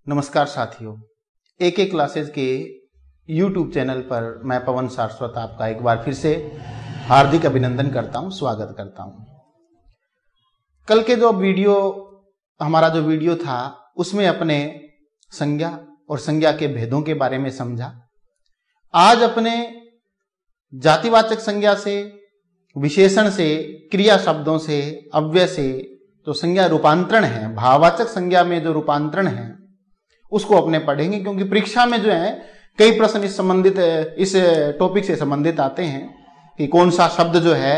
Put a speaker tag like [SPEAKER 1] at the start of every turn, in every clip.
[SPEAKER 1] नमस्कार साथियों, एक एक क्लासेस के YouTube चैनल पर मैं पवन सारस्वत आपका एक बार फिर से हार्दिक अभिनंदन करता हूं, स्वागत करता हूं। कल के हमारा जो वीडियो था उसमें अपने संज्ञा और संज्ञा के भेदों के बारे में समझा। आज अपने जातिवाचक संज्ञा से, विशेषण से, क्रिया शब्दों से, अव्यय से जो संज्ञा रूपांतरण है, भाववाचक संज्ञा में जो रूपांतरण है उसको अपने पढ़ेंगे, क्योंकि परीक्षा में जो है कई प्रश्न इस टॉपिक से संबंधित आते हैं कि कौन सा शब्द जो है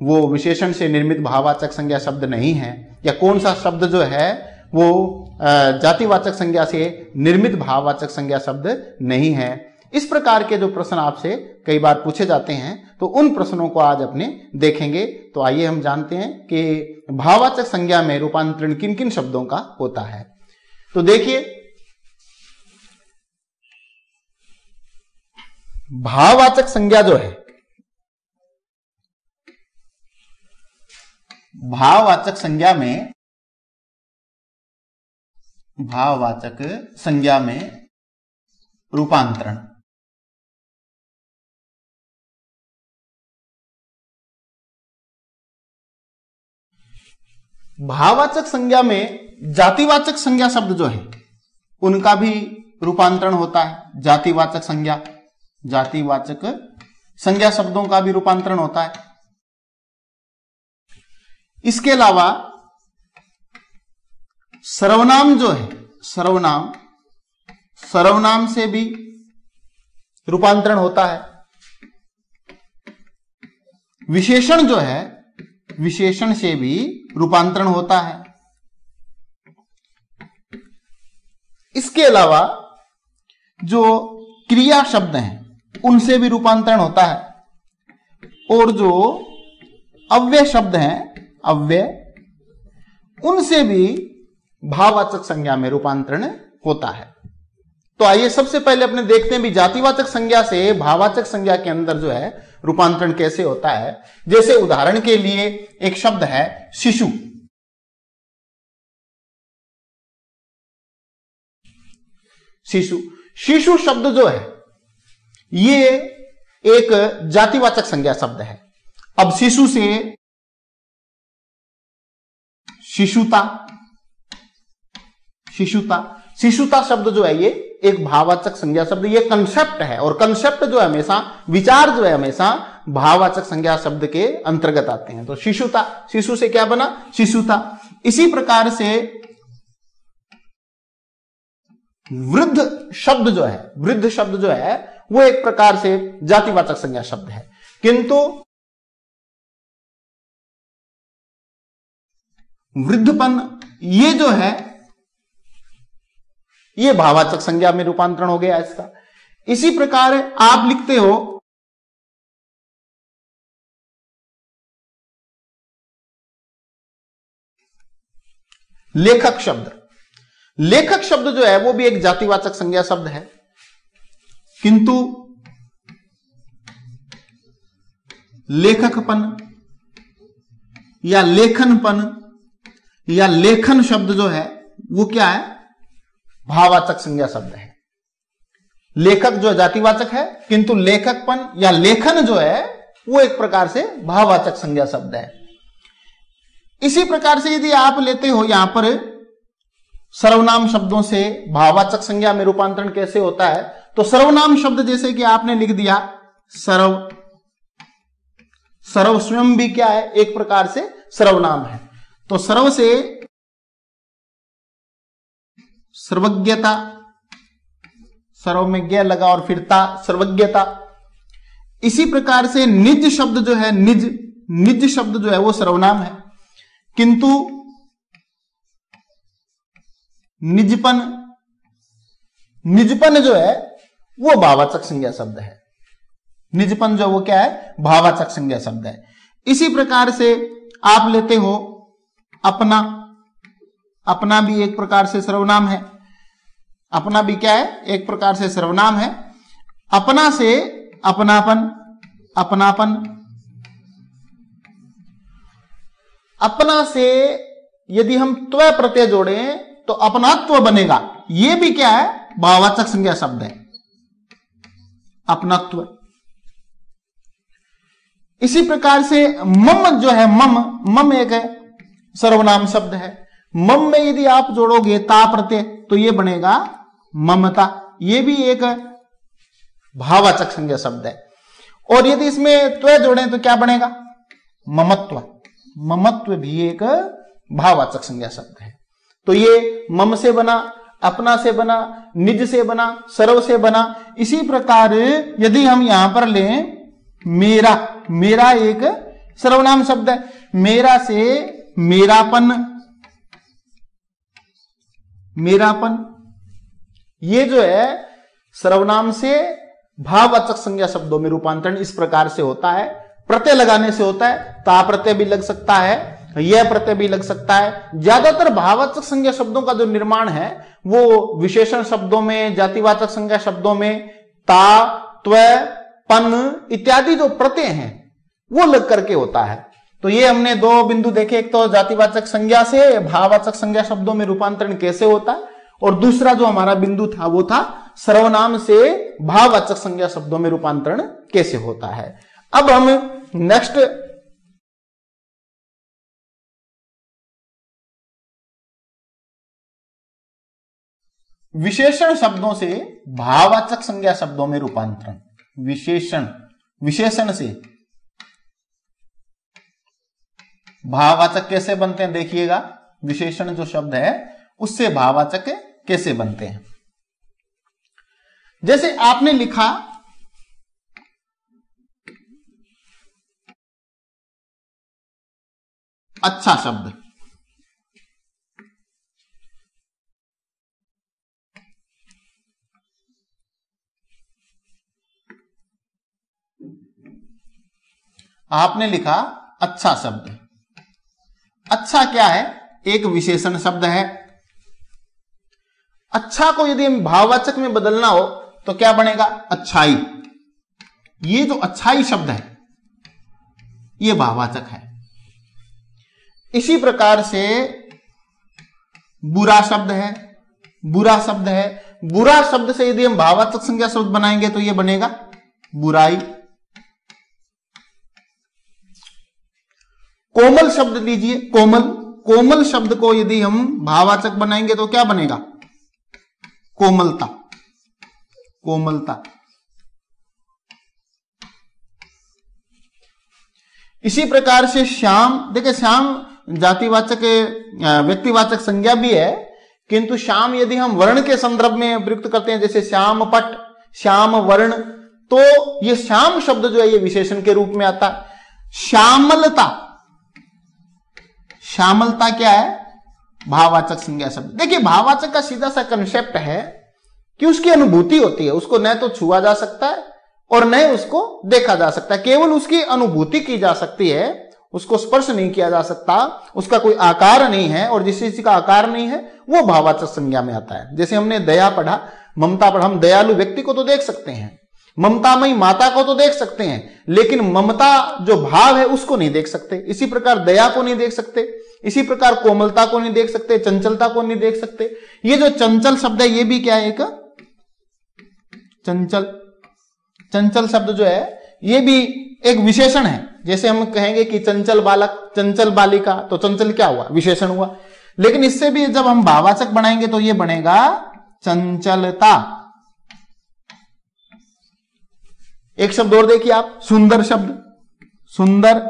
[SPEAKER 1] वो विशेषण से निर्मित भाववाचक संज्ञा शब्द नहीं है, या कौन सा शब्द जो है वो जातिवाचक संज्ञा से निर्मित भाववाचक संज्ञा शब्द नहीं है। इस प्रकार के जो प्रश्न आपसे कई बार पूछे जाते हैं, तो उन प्रश्नों को आज अपने देखेंगे। तो आइए हम जानते हैं कि भाववाचक संज्ञा में रूपांतरण किन किन शब्दों का होता है। तो देखिए, भाववाचक संज्ञा जो है, भाववाचक संज्ञा में रूपांतरण, भाववाचक संज्ञा में जातिवाचक संज्ञा शब्द जो है उनका भी रूपांतरण होता है। जातिवाचक संज्ञा शब्दों का भी रूपांतरण होता है। इसके अलावा सर्वनाम जो है, सर्वनाम से भी रूपांतरण होता है। विशेषण जो है, विशेषण से भी रूपांतरण होता है। इसके अलावा जो क्रिया शब्द हैं उनसे भी रूपांतरण होता है, और जो अव्यय शब्द हैं, अव्यय, उनसे भी भाववाचक संज्ञा में रूपांतरण होता है। तो आइए सबसे पहले अपने देखते हैं भी जातिवाचक संज्ञा से भाववाचक संज्ञा के अंदर जो है रूपांतरण कैसे होता है। जैसे उदाहरण के लिए एक शब्द है शिशु। शिशु शब्द जो है ये एक जातिवाचक संज्ञा शब्द है। अब शिशु से शिशुता शब्द जो है ये एक भाववाचक संज्ञा शब्द, ये कंसेप्ट है, और कंसेप्ट जो है हमेशा, विचार जो है हमेशा भाववाचक संज्ञा शब्द के अंतर्गत आते हैं। तो शिशुता, शिशु से क्या बना? शिशुता। इसी प्रकार से वृद्ध शब्द जो है वो एक प्रकार से जातिवाचक संज्ञा शब्द है, किंतु वृद्धपन ये जो है ये भाववाचक संज्ञा में रूपांतरण हो गया इसका। इसी प्रकार आप लिखते हो लेखक शब्द। लेखक शब्द जो है वो भी एक जातिवाचक संज्ञा शब्द है, किंतु लेखकपन या लेखनपन या लेखन शब्द जो है वो क्या है? भाववाचक संज्ञा शब्द है। लेखक जो जातिवाचक है, किंतु लेखकपन या लेखन जो है वो एक प्रकार से भाववाचक संज्ञा शब्द है। इसी प्रकार से यदि आप लेते हो यहां पर सर्वनाम शब्दों से भाववाचक संज्ञा में रूपांतरण कैसे होता है, तो सर्वनाम शब्द जैसे कि आपने लिख दिया सर्व स्वयं भी क्या है? एक प्रकार से सर्वनाम है। तो सर्व से सर्वज्ञता, सर्व में ज्ञ लगा और फिर ता, सर्वज्ञता। इसी प्रकार से निज शब्द जो है, निज शब्द जो है वो सर्वनाम है, किंतु निजपन जो है वो भाववाचक संज्ञा शब्द है। निजपन जो वो क्या है? भाववाचक संज्ञा शब्द है। इसी प्रकार से आप लेते हो अपना भी एक प्रकार से सर्वनाम है। अपना भी क्या है? एक प्रकार से सर्वनाम है। अपना से अपनापन, अपना से यदि हम त्व प्रत्यय जोड़ें तो अपनत्व बनेगा। ये भी क्या है? भाववाचक संज्ञा शब्द है, अपनत्व। इसी प्रकार से मम जो है, मम एक है सर्वनाम शब्द है। मम में यदि आप जोड़ोगे ता प्रत्यय तो ये बनेगा ममता। ये भी एक भाववाचक संज्ञा शब्द है। और यदि इसमें त्व जोड़ें तो क्या बनेगा? ममत्व। ममत्व भी एक भाववाचक संज्ञा शब्द है। तो ये मम से बना, अपना से बना, निज से बना, सर्व से बना। इसी प्रकार यदि हम यहां पर लें मेरा, मेरा एक सर्वनाम शब्द है। मेरा से मेरापन, मेरापन, ये जो है सर्वनाम से भाववाचक संज्ञा शब्दों में रूपांतरण इस प्रकार से होता है। प्रत्यय लगाने से होता है। ता प्रत्यय भी लग सकता है, यह प्रत्यय भी लग सकता है। ज्यादातर भाववाचक संज्ञा शब्दों का जो निर्माण है वो विशेषण शब्दों में, जातिवाचक संज्ञा शब्दों में ता, त्व, पन इत्यादि जो प्रत्यय हैं वो लग करके होता है। तो ये हमने दो बिंदु देखे, एक तो जातिवाचक संज्ञा से भाववाचक संज्ञा शब्दों में रूपांतरण कैसे होता है, और दूसरा जो हमारा बिंदु था वो था सर्वनाम से भाववाचक संज्ञा शब्दों में रूपांतरण कैसे होता है। अब हम नेक्स्ट विशेषण शब्दों से भाववाचक संज्ञा शब्दों में रूपांतरण। विशेषण, विशेषण से भाववाचक कैसे बनते हैं देखिएगा। विशेषण जो शब्द है उससे भाववाचक कैसे बनते हैं। जैसे आपने लिखा अच्छा शब्द, आपने लिखा अच्छा शब्द। अच्छा क्या है? एक विशेषण शब्द है। अच्छा को यदि हम भाववाचक में बदलना हो तो क्या बनेगा? अच्छाई। ये जो अच्छाई शब्द है ये भाववाचक है। इसी प्रकार से बुरा शब्द है, बुरा शब्द है। बुरा शब्द से यदि हम भाववाचक संज्ञा शब्द बनाएंगे तो ये बनेगा बुराई। कोमल शब्द लीजिए, कोमल। कोमल शब्द को यदि हम भाववाचक बनाएंगे तो क्या बनेगा? कोमलता, कोमलता। इसी प्रकार से श्याम, देखिए श्याम जातिवाचक व्यक्तिवाचक संज्ञा भी है, किंतु श्याम यदि हम वर्ण के संदर्भ में प्रयुक्त करते हैं, जैसे श्याम पट, श्याम वर्ण, तो ये श्याम शब्द जो है ये विशेषण के रूप में आता है। श्यामलता, श्यामलता क्या है? भाववाचक संज्ञा शब्द। देखिए भाववाचक का सीधा सा कंसेप्ट है कि उसकी अनुभूति होती है, उसको न तो छुआ जा सकता है और न उसको देखा जा सकता है, केवल उसकी अनुभूति की जा सकती है, उसको स्पर्श नहीं किया जा सकता, उसका कोई आकार नहीं है, और जिस चीज का आकार नहीं है वो भाववाचक संज्ञा में आता है। जैसे हमने दया पढ़ा, ममता पढ़ा, हम दयालु व्यक्ति को तो देख सकते हैं, ममतामयी माता को तो देख सकते हैं, लेकिन ममता जो भाव है उसको नहीं देख सकते। इसी प्रकार दया को नहीं देख सकते, इसी प्रकार कोमलता को नहीं देख सकते, चंचलता को नहीं देख सकते। ये जो चंचल शब्द है ये भी क्या है? एक चंचल, चंचल शब्द जो है ये भी एक विशेषण है। जैसे हम कहेंगे कि चंचल बालक, चंचल बालिका, तो चंचल क्या हुआ? विशेषण हुआ। लेकिन इससे भी जब हम भाववाचक बनाएंगे तो ये बनेगा चंचलता। एक शब्द और देखिए आप, सुंदर शब्द, सुंदर।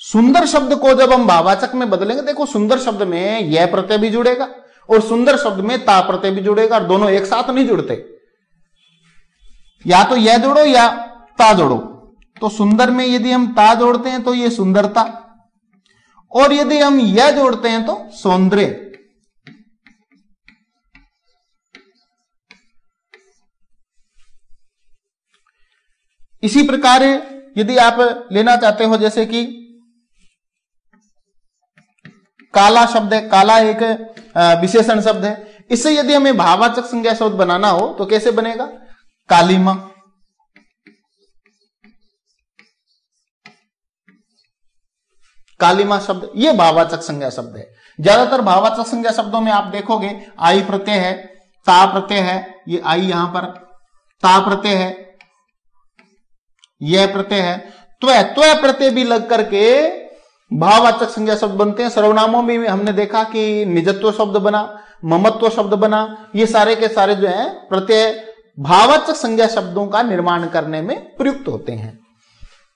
[SPEAKER 1] सुंदर शब्द को जब हम भाववाचक में बदलेंगे, देखो सुंदर शब्द में यह प्रत्यय भी जुड़ेगा और सुंदर शब्द में ता प्रत्यय भी जुड़ेगा, और दोनों एक साथ नहीं जुड़ते, या तो यह जोड़ो या ता जोड़ो। तो सुंदर में यदि हम ता जोड़ते हैं तो ये सुंदरता, और यदि हम यह जोड़ते हैं तो सौंदर्य। इसी प्रकार यदि आप लेना चाहते हो, जैसे कि काला शब्द है, काला एक विशेषण शब्द है, इससे यदि हमें भाववाचक संज्ञा शब्द बनाना हो तो कैसे बनेगा? कालीमा। कालीमा शब्द ये भाववाचक संज्ञा शब्द है। ज्यादातर भाववाचक संज्ञा शब्दों में आप देखोगे आई प्रत्यय है, ता प्रत्यय है, ये आई यहां पर ता प्रत्यय है, यह प्रत्यय है, त्व प्रत्यय भी लग करके भाववाचक संज्ञा शब्द बनते हैं। सर्वनामों में हमने देखा कि निजत्व शब्द बना, ममत्व शब्द बना, ये सारे के सारे जो है प्रत्यय भाववाचक संज्ञा शब्दों का निर्माण करने में प्रयुक्त होते हैं।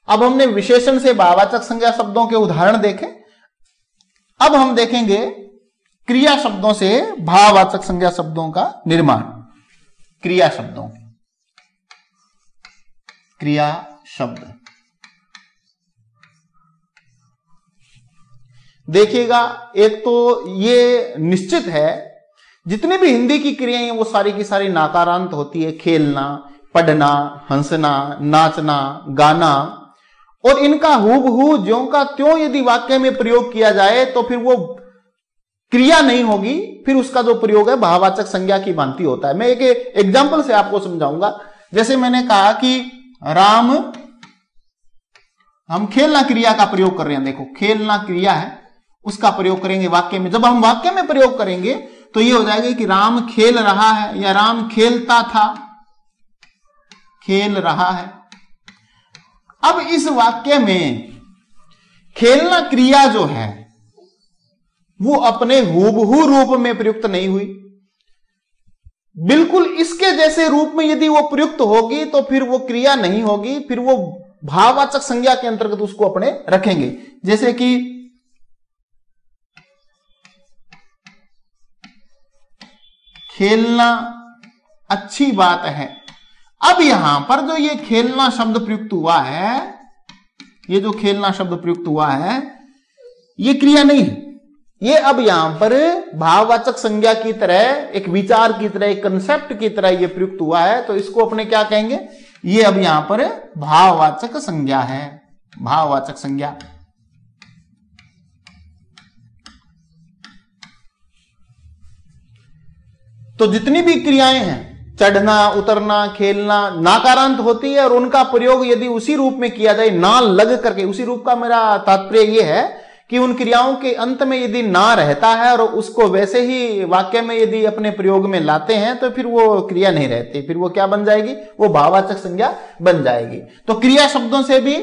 [SPEAKER 1] अब हमने विशेषण से भाववाचक संज्ञा शब्दों के उदाहरण देखे। अब हम देखेंगे क्रिया शब्दों से भाववाचक संज्ञा शब्दों का निर्माण। क्रिया शब्दों, क्रिया शब्द देखिएगा, एक तो ये निश्चित है जितनी भी हिंदी की क्रियाएं हैं वो सारी की सारी नाकारांत होती है। खेलना, पढ़ना, हंसना, नाचना, गाना, और इनका हूबहू ज्यों का त्यों यदि वाक्य में प्रयोग किया जाए तो फिर वो क्रिया नहीं होगी, फिर उसका जो प्रयोग है भाववाचक संज्ञा की भांति होता है। मैं एक एग्जाम्पल से आपको समझाऊंगा। जैसे मैंने कहा कि राम, हम खेलना क्रिया का प्रयोग कर रहे हैं, देखो खेलना क्रिया है, उसका प्रयोग करेंगे वाक्य में। जब हम वाक्य में प्रयोग करेंगे तो ये हो जाएगा कि राम खेल रहा है या राम खेलता था, खेल रहा है। अब इस वाक्य में खेलना क्रिया जो है वो अपने हूबहू रूप में प्रयुक्त नहीं हुई, बिल्कुल इसके जैसे रूप में यदि वो प्रयुक्त होगी तो फिर वो क्रिया नहीं होगी, फिर वो भाववाचक संज्ञा के अंतर्गत उसको अपने रखेंगे। जैसे कि खेलना अच्छी बात है। अब यहां पर जो ये खेलना शब्द प्रयुक्त हुआ है, ये जो खेलना शब्द प्रयुक्त हुआ है ये क्रिया नहीं है, ये अब यहां पर भाववाचक संज्ञा की तरह, एक विचार की तरह, एक कंसेप्ट की तरह ये प्रयुक्त हुआ है, तो इसको अपने क्या कहेंगे, ये अब यहां पर भाववाचक संज्ञा है, भाववाचक संज्ञा। तो जितनी भी क्रियाएं हैं, चढ़ना, उतरना, खेलना, नाकारांत होती है और उनका प्रयोग यदि उसी रूप में किया जाए, ना लग करके, उसी रूप का मेरा तात्पर्य यह है कि उन क्रियाओं के अंत में यदि ना रहता है और उसको वैसे ही वाक्य में यदि अपने प्रयोग में लाते हैं तो फिर वो क्रिया नहीं रहती, फिर वो क्या बन जाएगी, वो भाववाचक संज्ञा बन जाएगी। तो क्रिया शब्दों से भी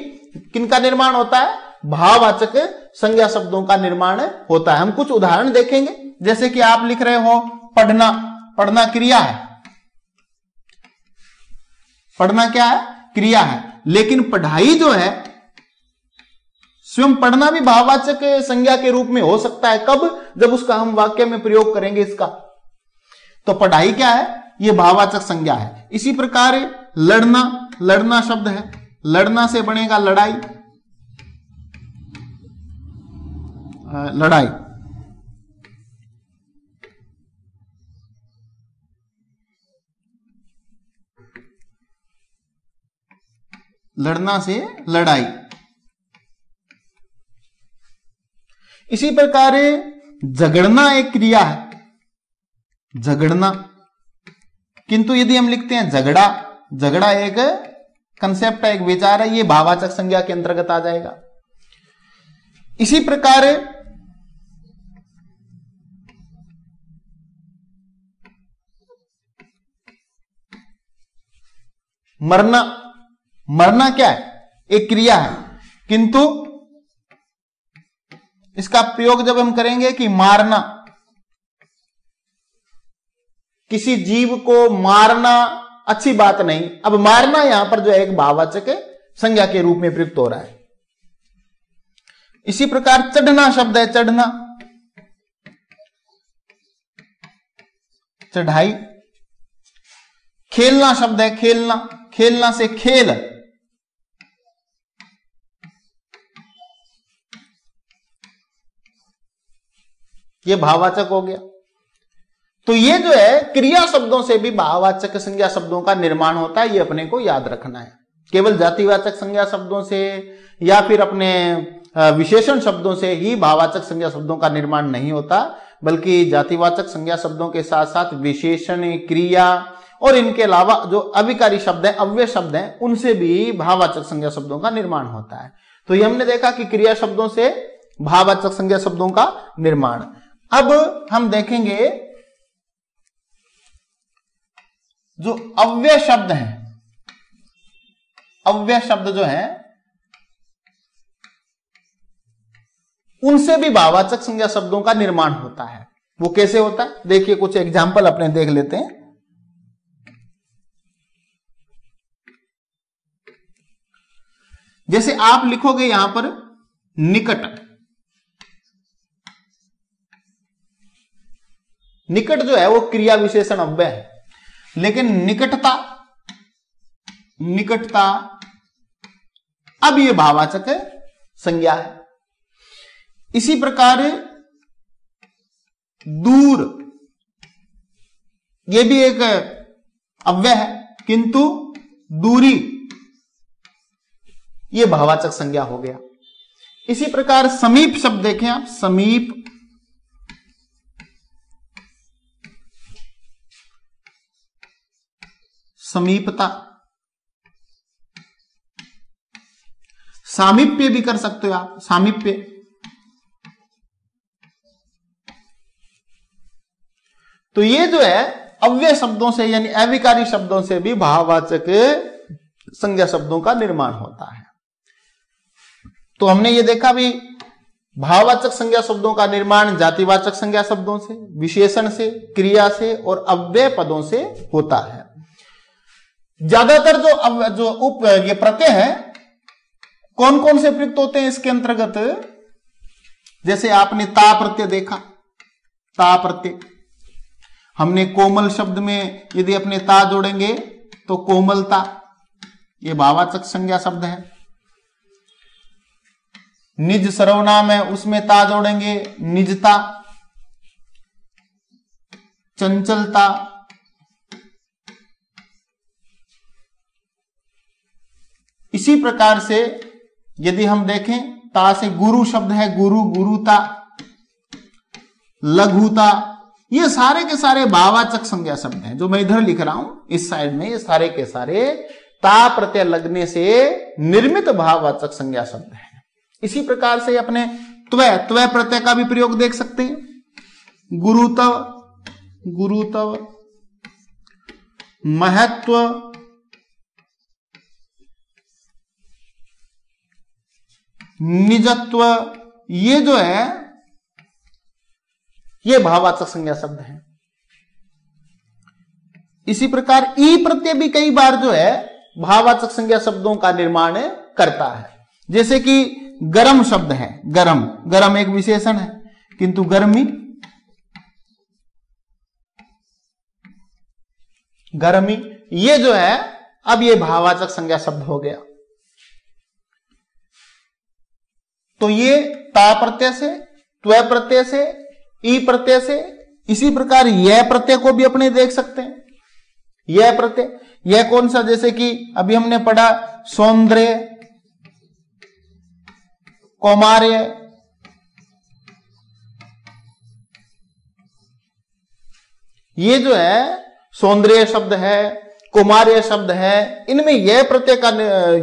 [SPEAKER 1] किनका निर्माण होता है, भाववाचक संज्ञा शब्दों का निर्माण होता है। हम कुछ उदाहरण देखेंगे। जैसे कि आप लिख रहे हो पढ़ना, पढ़ना क्रिया है, पढ़ना क्या है, क्रिया है, लेकिन पढ़ाई जो है, स्वयं पढ़ना भी भाववाचक संज्ञा के रूप में हो सकता है। कब, जब उसका हम वाक्य में प्रयोग करेंगे इसका। तो पढ़ाई क्या है, यह भाववाचक संज्ञा है। इसी प्रकार लड़ना, लड़ना शब्द है, लड़ना से बनेगा लड़ाई, लड़ाई। लड़ना से लड़ाई। इसी प्रकार झगड़ना एक क्रिया है, झगड़ना, किंतु यदि हम लिखते हैं झगड़ा, झगड़ा एक कंसेप्ट है, एक विचार है, ये भाववाचक संज्ञा के अंतर्गत आ जाएगा। इसी प्रकार मरना, मरना क्या है, एक क्रिया है, किंतु इसका प्रयोग जब हम करेंगे कि मारना, किसी जीव को मारना अच्छी बात नहीं, अब मारना यहां पर जो है एक भाववाचक संज्ञा के रूप में प्रयुक्त हो रहा है। इसी प्रकार चढ़ना शब्द है, चढ़ना, चढ़ाई। खेलना शब्द है, खेलना, खेलना से खेल, ये भाववाचक हो गया। तो ये जो है क्रिया शब्दों से भी भाववाचक संज्ञा शब्दों का निर्माण होता है, ये अपने को याद रखना है। केवल जातिवाचक संज्ञा शब्दों से या फिर अपने विशेषण शब्दों से ही भाववाचक संज्ञा शब्दों का निर्माण नहीं होता, बल्कि जातिवाचक संज्ञा शब्दों के साथ साथ विशेषण, क्रिया और इनके अलावा जो अविकारी शब्द हैं, अव्यय शब्द हैं, उनसे भी भाववाचक संज्ञा शब्दों का निर्माण होता है। तो ये हमने देखा कि क्रिया शब्दों से भाववाचक संज्ञा शब्दों का निर्माण। अब हम देखेंगे जो अव्यय शब्द हैं, अव्यय शब्द जो हैं उनसे भी भाववाचक संज्ञा शब्दों का निर्माण होता है। वो कैसे होता है, देखिए कुछ एग्जाम्पल अपने देख लेते हैं। जैसे आप लिखोगे यहां पर निकट, निकट जो है वो क्रिया विशेषण अव्यय है, लेकिन निकटता, निकटता अब ये भाववाचक संज्ञा है। इसी प्रकार दूर, ये भी एक अव्यय है, किंतु दूरी ये भाववाचक संज्ञा हो गया। इसी प्रकार समीप शब्द देखें आप, समीप, समीपता, सामीप्य भी कर सकते हो आप, सामीप्य। तो ये जो है अव्यय शब्दों से यानी अविकारी शब्दों से भी भाववाचक संज्ञा शब्दों का निर्माण होता है। तो हमने ये देखा भी भाववाचक संज्ञा शब्दों का निर्माण जातिवाचक संज्ञा शब्दों से, विशेषण से, क्रिया से और अव्यय पदों से होता है। ज्यादातर जो ये प्रत्यय है कौन कौन से प्रयुक्त होते हैं इसके अंतर्गत, जैसे आपने ता प्रत्यय देखा, ता प्रत्यय हमने कोमल शब्द में यदि अपने ता जोड़ेंगे तो कोमलता, ये भाववाचक संज्ञा शब्द है। निज सर्वनाम है उसमें ता जोड़ेंगे, निजता, चंचलता, इसी प्रकार से यदि हम देखें ता से गुरु शब्द है, गुरु, गुरुता, लघुता, ये सारे के सारे भाववाचक संज्ञा शब्द हैं। जो मैं इधर लिख रहा हूं इस साइड में, ये सारे के सारे ता प्रत्यय लगने से निर्मित भाववाचक संज्ञा शब्द हैं। इसी प्रकार से अपने त्वय, त्वय प्रत्यय का भी प्रयोग देख सकते हैं। गुरुतव, गुरुतव, महत्व, निजत्व, ये जो है ये भाववाचक संज्ञा शब्द है। इसी प्रकार ई प्रत्यय भी कई बार जो है भाववाचक संज्ञा शब्दों का निर्माण करता है। जैसे कि गरम शब्द है, गरम, गरम एक विशेषण है, किंतु गर्मी, गर्मी, ये जो है अब ये भाववाचक संज्ञा शब्द हो गया। तो ये ता प्रत्यय से, त्वय प्रत्यय से, ई प्रत्यय से, इसी प्रकार यह प्रत्यय को भी अपने देख सकते हैं। यह प्रत्यय, यह कौन सा, जैसे कि अभी हमने पढ़ा सौंदर्य, कौमार्य, ये जो है सौंदर्य शब्द है, कौमार्य शब्द है, इनमें यह प्रत्यय का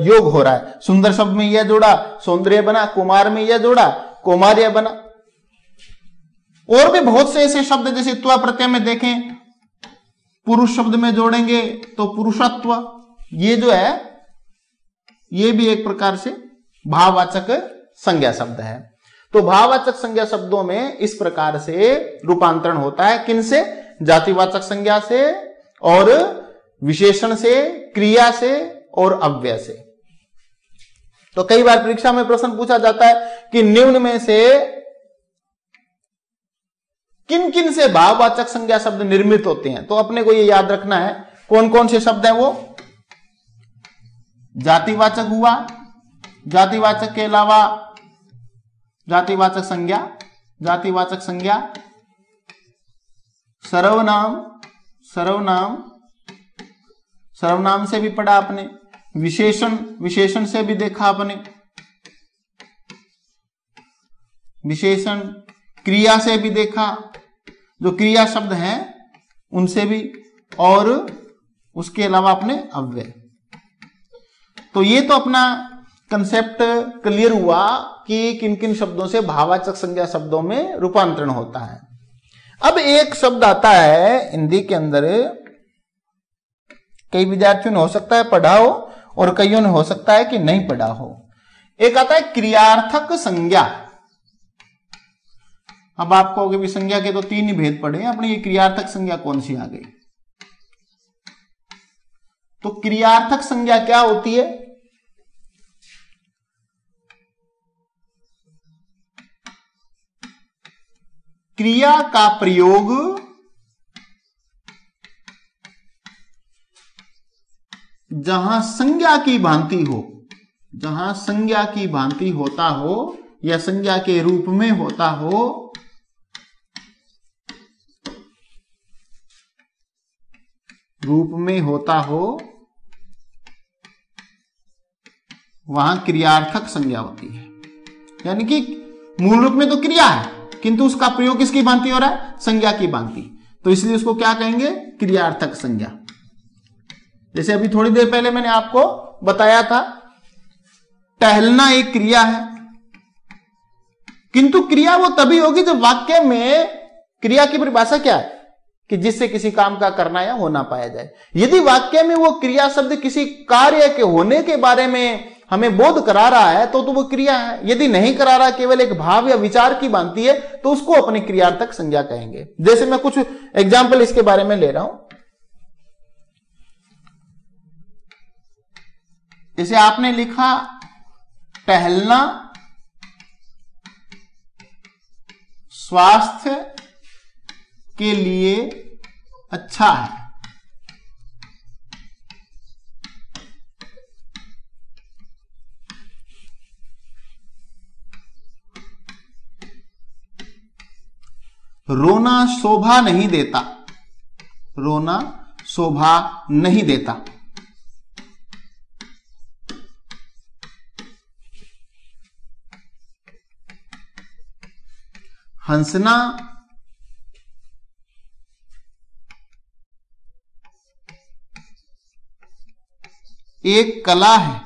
[SPEAKER 1] योग हो रहा है। सुंदर शब्द में यह जोड़ा, सौंदर्य बना, कुमार में यह जोड़ा, कौमार्य बना। और भी बहुत से ऐसे शब्द जैसे त्व प्रत्यय में देखें, पुरुष शब्द में जोड़ेंगे तो पुरुषत्व, ये जो है ये भी एक प्रकार से भाववाचक संज्ञा शब्द है। तो भाववाचक संज्ञा शब्दों में इस प्रकार से रूपांतरण होता है। किनसे, जातिवाचक संज्ञा से और विशेषण से, क्रिया से और अव्यय से। तो कई बार परीक्षा में प्रश्न पूछा जाता है कि निम्न में से किन किन से भाववाचक संज्ञा शब्द निर्मित होते हैं। तो अपने को ये याद रखना है कौन कौन से शब्द हैं वो। जातिवाचक हुआ, जातिवाचक के अलावा जातिवाचक संज्ञा, जातिवाचक संज्ञा, सर्वनाम, सर्वनाम, सर्वनाम से भी पढ़ा आपने, विशेषण, विशेषण से भी देखा आपने, विशेषण, क्रिया से भी देखा, जो क्रिया शब्द हैं उनसे भी, और उसके अलावा अपने अव्यय। तो ये तो अपना कंसेप्ट क्लियर हुआ कि किन किन शब्दों से भाववाचक संज्ञा शब्दों में रूपांतरण होता है। अब एक शब्द आता है हिंदी के अंदर, कई विद्यार्थियों ने हो सकता है पढ़ा हो और कईयों ने हो सकता है कि नहीं पढ़ा हो। एक आता है क्रियार्थक संज्ञा। अब आप कहोगे भी संज्ञा के तो 3 ही भेद पड़े हैं, अपनी ये क्रियार्थक संज्ञा कौन सी आ गई? तो क्रियार्थक संज्ञा क्या होती है? क्रिया का प्रयोग जहां संज्ञा की भांति हो, जहां संज्ञा की भांति होता हो या संज्ञा के रूप में होता हो, वहां क्रियार्थक संज्ञा होती है। यानी कि मूल रूप में तो क्रिया है किंतु उसका प्रयोग किसकी भांति हो रहा है? संज्ञा की भांति। तो इसलिए उसको क्या कहेंगे? क्रियार्थक संज्ञा। जैसे अभी थोड़ी देर पहले मैंने आपको बताया था, टहलना एक क्रिया है, किंतु क्रिया वो तभी होगी जब वाक्य में क्रिया की परिभाषा क्या है कि जिससे किसी काम का करना या होना पाया जाए। यदि वाक्य में वो क्रिया शब्द किसी कार्य के होने के बारे में हमें बोध करा रहा है तो वो क्रिया है। यदि नहीं करा रहा, केवल एक भाव या विचार की भांति है, तो उसको अपनी क्रियार्थक संज्ञा कहेंगे। जैसे मैं कुछ एग्जाम्पल इसके बारे में ले रहा हूं। जैसे आपने लिखा टहलना स्वास्थ्य के लिए अच्छा है। रोना शोभा नहीं देता, रोना शोभा नहीं देता। हंसना एक कला है।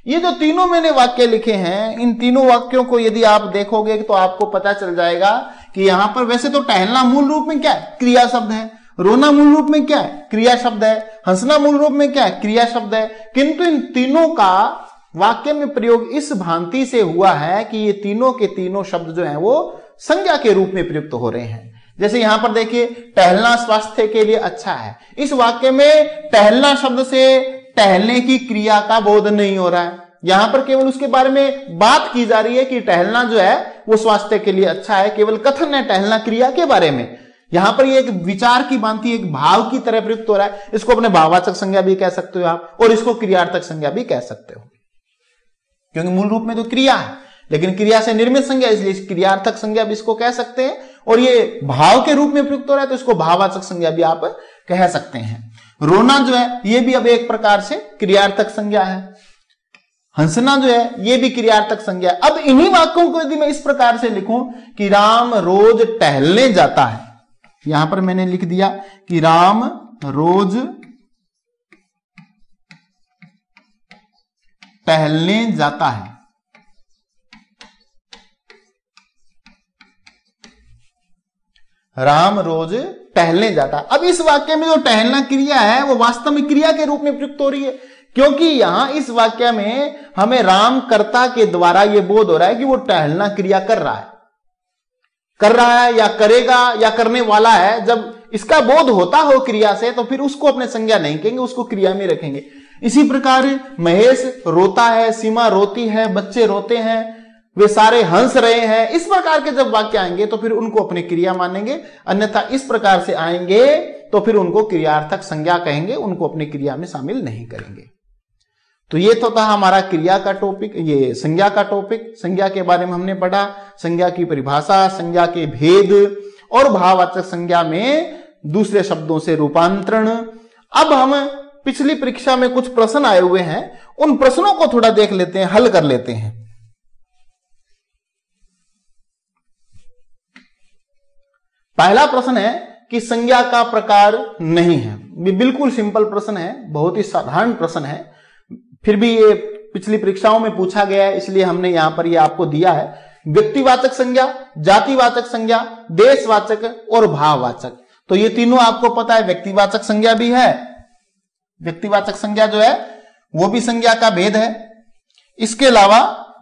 [SPEAKER 1] ये जो तीनों मैंने वाक्य लिखे हैं, इन तीनों वाक्यों को यदि आप देखोगे तो आपको पता चल जाएगा कि यहां पर वैसे तो टहलना मूल रूप में क्या है? क्रिया शब्द है। रोना मूल रूप में क्या है? क्रिया शब्द है। हंसना मूल रूप में क्या है? क्रिया शब्द है। किंतु इन तीनों का वाक्य में प्रयोग इस भांति से हुआ है कि ये तीनों के तीनों शब्द जो हैं वो संज्ञा के रूप में प्रयुक्त हो रहे हैं। जैसे यहां पर देखिए, टहलना स्वास्थ्य के लिए अच्छा है। इस वाक्य में टहलना शब्द से टहलने की क्रिया का बोध नहीं हो रहा है। यहां पर केवल उसके बारे में बात की जा रही है कि टहलना जो है वो स्वास्थ्य के लिए अच्छा है। केवल कथन है टहलना क्रिया के बारे में। यहां पर ये एक विचार की भांति, एक भाव की तरह प्रयुक्त हो रहा है। इसको अपने भाववाचक संज्ञा भी कह सकते हो आप, और इसको क्रियार्थक संज्ञा भी कह सकते हो, क्योंकि मूल रूप में तो क्रिया है, लेकिन क्रिया से निर्मित संज्ञा, इसलिए क्रियार्थक संज्ञा भी इसको कह सकते हैं। और ये भाव के रूप में प्रयुक्त हो रहा है तो इसको भाववाचक संज्ञा भी आप कह सकते हैं। रोना जो है ये भी अब एक प्रकार से क्रियार्थक संज्ञा है। हंसना जो है ये भी क्रियार्थक संज्ञा है। अब इन्हीं वाक्यों को यदि मैं इस प्रकार से लिखूं कि राम रोज टहलने जाता है, यहां पर मैंने लिख दिया कि राम रोज टहलने जाता है। राम रोज टहलने जाता है। अब इस वाक्य में जो टहलना क्रिया है वो वास्तव में क्रिया के रूप में प्रयुक्त हो रही है, क्योंकि यहां इस वाक्य में हमें राम कर्ता के द्वारा यह बोध हो रहा है कि वो टहलना क्रिया कर रहा है या करेगा या करने वाला है। जब इसका बोध होता हो क्रिया से तो फिर उसको अपने संज्ञा नहीं कहेंगे, उसको क्रिया में रखेंगे। इसी प्रकार महेश रोता है, सीमा रोती है, बच्चे रोते हैं, वे सारे हंस रहे हैं। इस प्रकार के जब वाक्य आएंगे तो फिर उनको अपनी क्रिया मानेंगे, अन्यथा इस प्रकार से आएंगे तो फिर उनको क्रियार्थक संज्ञा कहेंगे, उनको अपनी क्रिया में शामिल नहीं करेंगे। तो ये तो था हमारा क्रिया का टॉपिक, ये संज्ञा का टॉपिक। संज्ञा के बारे में हमने पढ़ा, संज्ञा की परिभाषा, संज्ञा के भेद और भाववाचक संज्ञा में दूसरे शब्दों से रूपांतरण। अब हम पिछली परीक्षा में कुछ प्रश्न आए हुए हैं, उन प्रश्नों को थोड़ा देख लेते हैं, हल कर लेते हैं। पहला प्रश्न है कि संज्ञा का प्रकार नहीं है। बिल्कुल सिंपल प्रश्न है, बहुत ही साधारण प्रश्न है, फिर भी ये पिछली परीक्षाओं में पूछा गया है, इसलिए हमने यहां पर ये आपको दिया है। व्यक्तिवाचक संज्ञा, जातिवाचक संज्ञा, देशवाचक और भाववाचक। तो ये तीनों आपको पता है। व्यक्तिवाचक संज्ञा भी है, व्यक्तिवाचक संज्ञा जो है वो भी संज्ञा का भेद है। इसके अलावा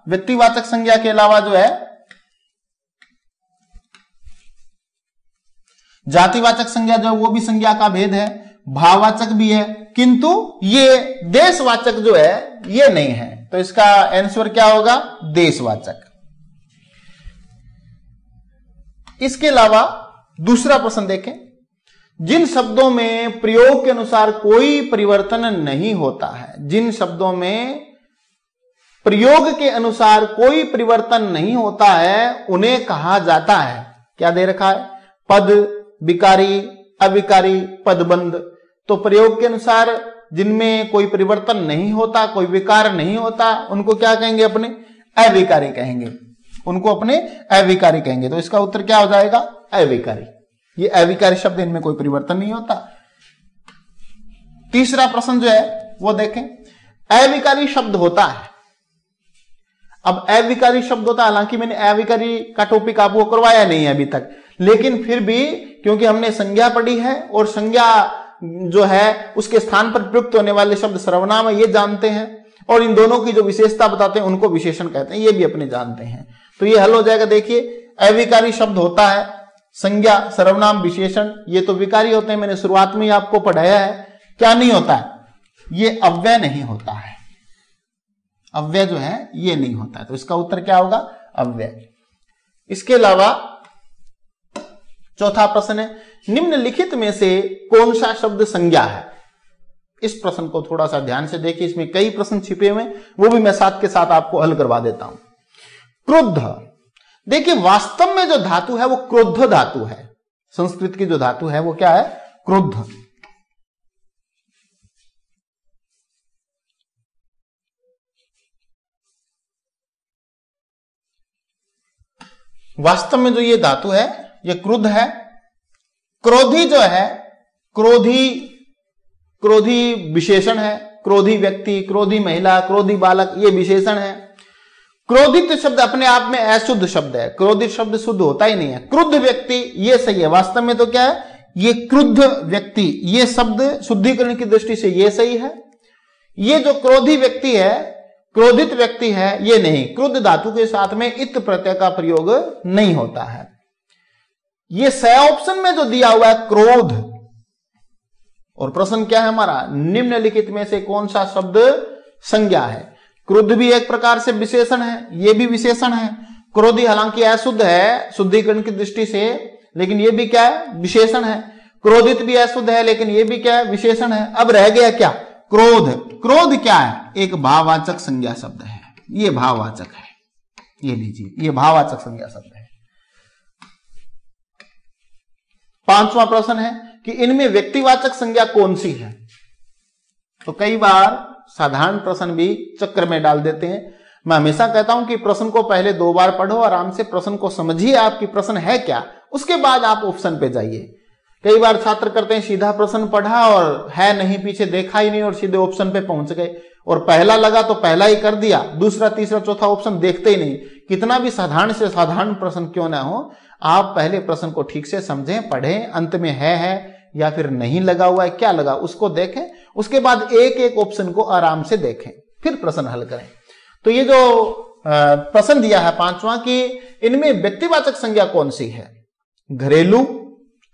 [SPEAKER 1] व्यक्तिवाचक संज्ञा के अलावा जो है जातिवाचक संज्ञा जो है वो भी संज्ञा का भेद है, भाववाचक भी है, किंतु ये देशवाचक जो है ये नहीं है। तो इसका आंसर क्या होगा? देशवाचक। इसके अलावा दूसरा प्रश्न देखें, जिन शब्दों में प्रयोग के अनुसार कोई परिवर्तन नहीं होता है, जिन शब्दों में प्रयोग के अनुसार कोई परिवर्तन नहीं होता है उन्हें कहा जाता है, क्या दे रखा है? पद, विकारी, अविकारी, पदबंध। तो प्रयोग के अनुसार जिनमें कोई परिवर्तन नहीं होता, कोई विकार नहीं होता, उनको क्या कहेंगे? अपने अविकारी कहेंगे, उनको अपने अविकारी कहेंगे। तो इसका उत्तर क्या हो जाएगा? अविकारी। ये अविकारी शब्द, इनमें कोई परिवर्तन नहीं होता। तीसरा प्रश्न जो है वो देखें, अविकारी शब्द होता है। अब अविकारी शब्द होता है, हालांकि मैंने अविकारी का टॉपिक आपको करवाया नहीं है अभी तक, लेकिन फिर भी क्योंकि हमने संज्ञा पढ़ी है और संज्ञा जो है उसके स्थान पर प्रयुक्त होने वाले शब्द सर्वनाम है, ये जानते हैं, और इन दोनों की जो विशेषता बताते हैं उनको विशेषण कहते हैं, ये भी अपने जानते हैं। तो ये हल हो जाएगा। देखिए, अविकारी शब्द होता है, संज्ञा, सर्वनाम, विशेषण, ये तो विकारी होते हैं, मैंने शुरुआत में ही आपको पढ़ाया है। क्या नहीं होता है? ये अव्यय नहीं होता है, अव्यय जो है ये नहीं होता है। तो इसका उत्तर क्या होगा? अव्यय। इसके अलावा चौथा प्रश्न है, निम्नलिखित में से कौन सा शब्द संज्ञा है? इस प्रश्न को थोड़ा सा ध्यान से देखिए, इसमें कई प्रश्न छिपे हुए, वो भी मैं साथ के साथ आपको हल करवा देता हूं। क्रुद्ध, देखिए वास्तव में जो धातु है वो क्रोध धातु है। संस्कृत की जो धातु है वो क्या है? क्रोध। वास्तव में जो ये धातु है ये क्रुद्ध है। क्रोधी जो है, क्रोधी विशेषण है, क्रोधी व्यक्ति, क्रोधी महिला, क्रोधी बालक, ये विशेषण है। क्रोधित शब्द अपने आप में अशुद्ध शब्द है, क्रोधित शब्द शुद्ध होता ही नहीं है। क्रुद्ध व्यक्ति ये सही है। वास्तव में तो क्या है? ये क्रुद्ध व्यक्ति, ये शब्द शुद्धिकरण की दृष्टि से ये सही है। ये जो क्रोधी व्यक्ति है, क्रोधित व्यक्ति है, ये नहीं। क्रुद्ध धातु के साथ में इत प्रत्यय का प्रयोग नहीं होता है। ये स ऑप्शन में जो दिया हुआ है क्रोध, और प्रश्न क्या है हमारा? निम्नलिखित में से कौन सा शब्द संज्ञा है? क्रुद्ध भी एक प्रकार से विशेषण है, ये भी विशेषण है। क्रोधी हालांकि अशुद्ध है शुद्धिकरण की दृष्टि से, लेकिन ये भी क्या है? विशेषण है। क्रोधित भी अशुद्ध है, लेकिन ये भी क्या है? विशेषण है। अब रह गया क्या? क्रोध। क्रोध क्या है? एक भाववाचक संज्ञा शब्द है, ये भाववाचक है, ये लीजिए, ये भाववाचक संज्ञा शब्द है। पांचवा प्रश्न है कि इनमें व्यक्तिवाचक संज्ञा कौन सी है? तो कई बार साधारण प्रश्न भी चक्र में डाल देते हैं। मैं हमेशा कहता हूं कि प्रश्न को पहले 2 बार पढ़ो, आराम से प्रश्न को समझिए आपकी प्रश्न है क्या, उसके बाद आप ऑप्शन पे जाइए। कई बार छात्र करते हैं सीधा प्रश्न पढ़ा और है नहीं, पीछे देखा ही नहीं और सीधे ऑप्शन पे पहुंच गए, और पहला लगा तो पहला ही कर दिया, दूसरा तीसरा चौथा ऑप्शन देखते ही नहीं। कितना भी साधारण से साधारण प्रश्न क्यों ना हो, आप पहले प्रश्न को ठीक से समझें, पढ़ें, अंत में है या फिर नहीं लगा हुआ है, क्या लगा उसको देखें, उसके बाद एक एक ऑप्शन को आराम से देखें, फिर प्रश्न हल करें। तो ये जो प्रश्न दिया है पांचवा कि इनमें व्यक्तिवाचक संज्ञा कौन सी है? घरेलू,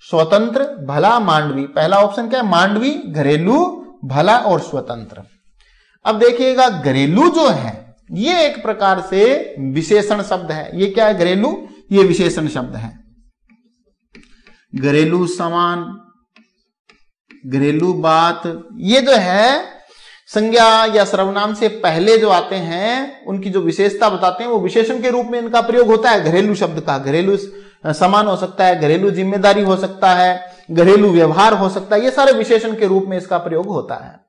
[SPEAKER 1] स्वतंत्र, भला, मांडवी। पहला ऑप्शन क्या है? मांडवी, घरेलू, भला और स्वतंत्र। अब देखिएगा, घरेलू जो है ये एक प्रकार से विशेषण शब्द है। ये क्या है? घरेलू, ये विशेषण शब्द है। घरेलू सामान, घरेलू बात, ये जो है संज्ञा या सर्वनाम से पहले जो आते हैं उनकी जो विशेषता बताते हैं वो विशेषण के रूप में इनका प्रयोग होता है। घरेलू शब्द का घरेलू सामान हो सकता है, घरेलू जिम्मेदारी हो सकता है, घरेलू व्यवहार हो सकता है, ये सारे विशेषण के रूप में इसका प्रयोग होता है।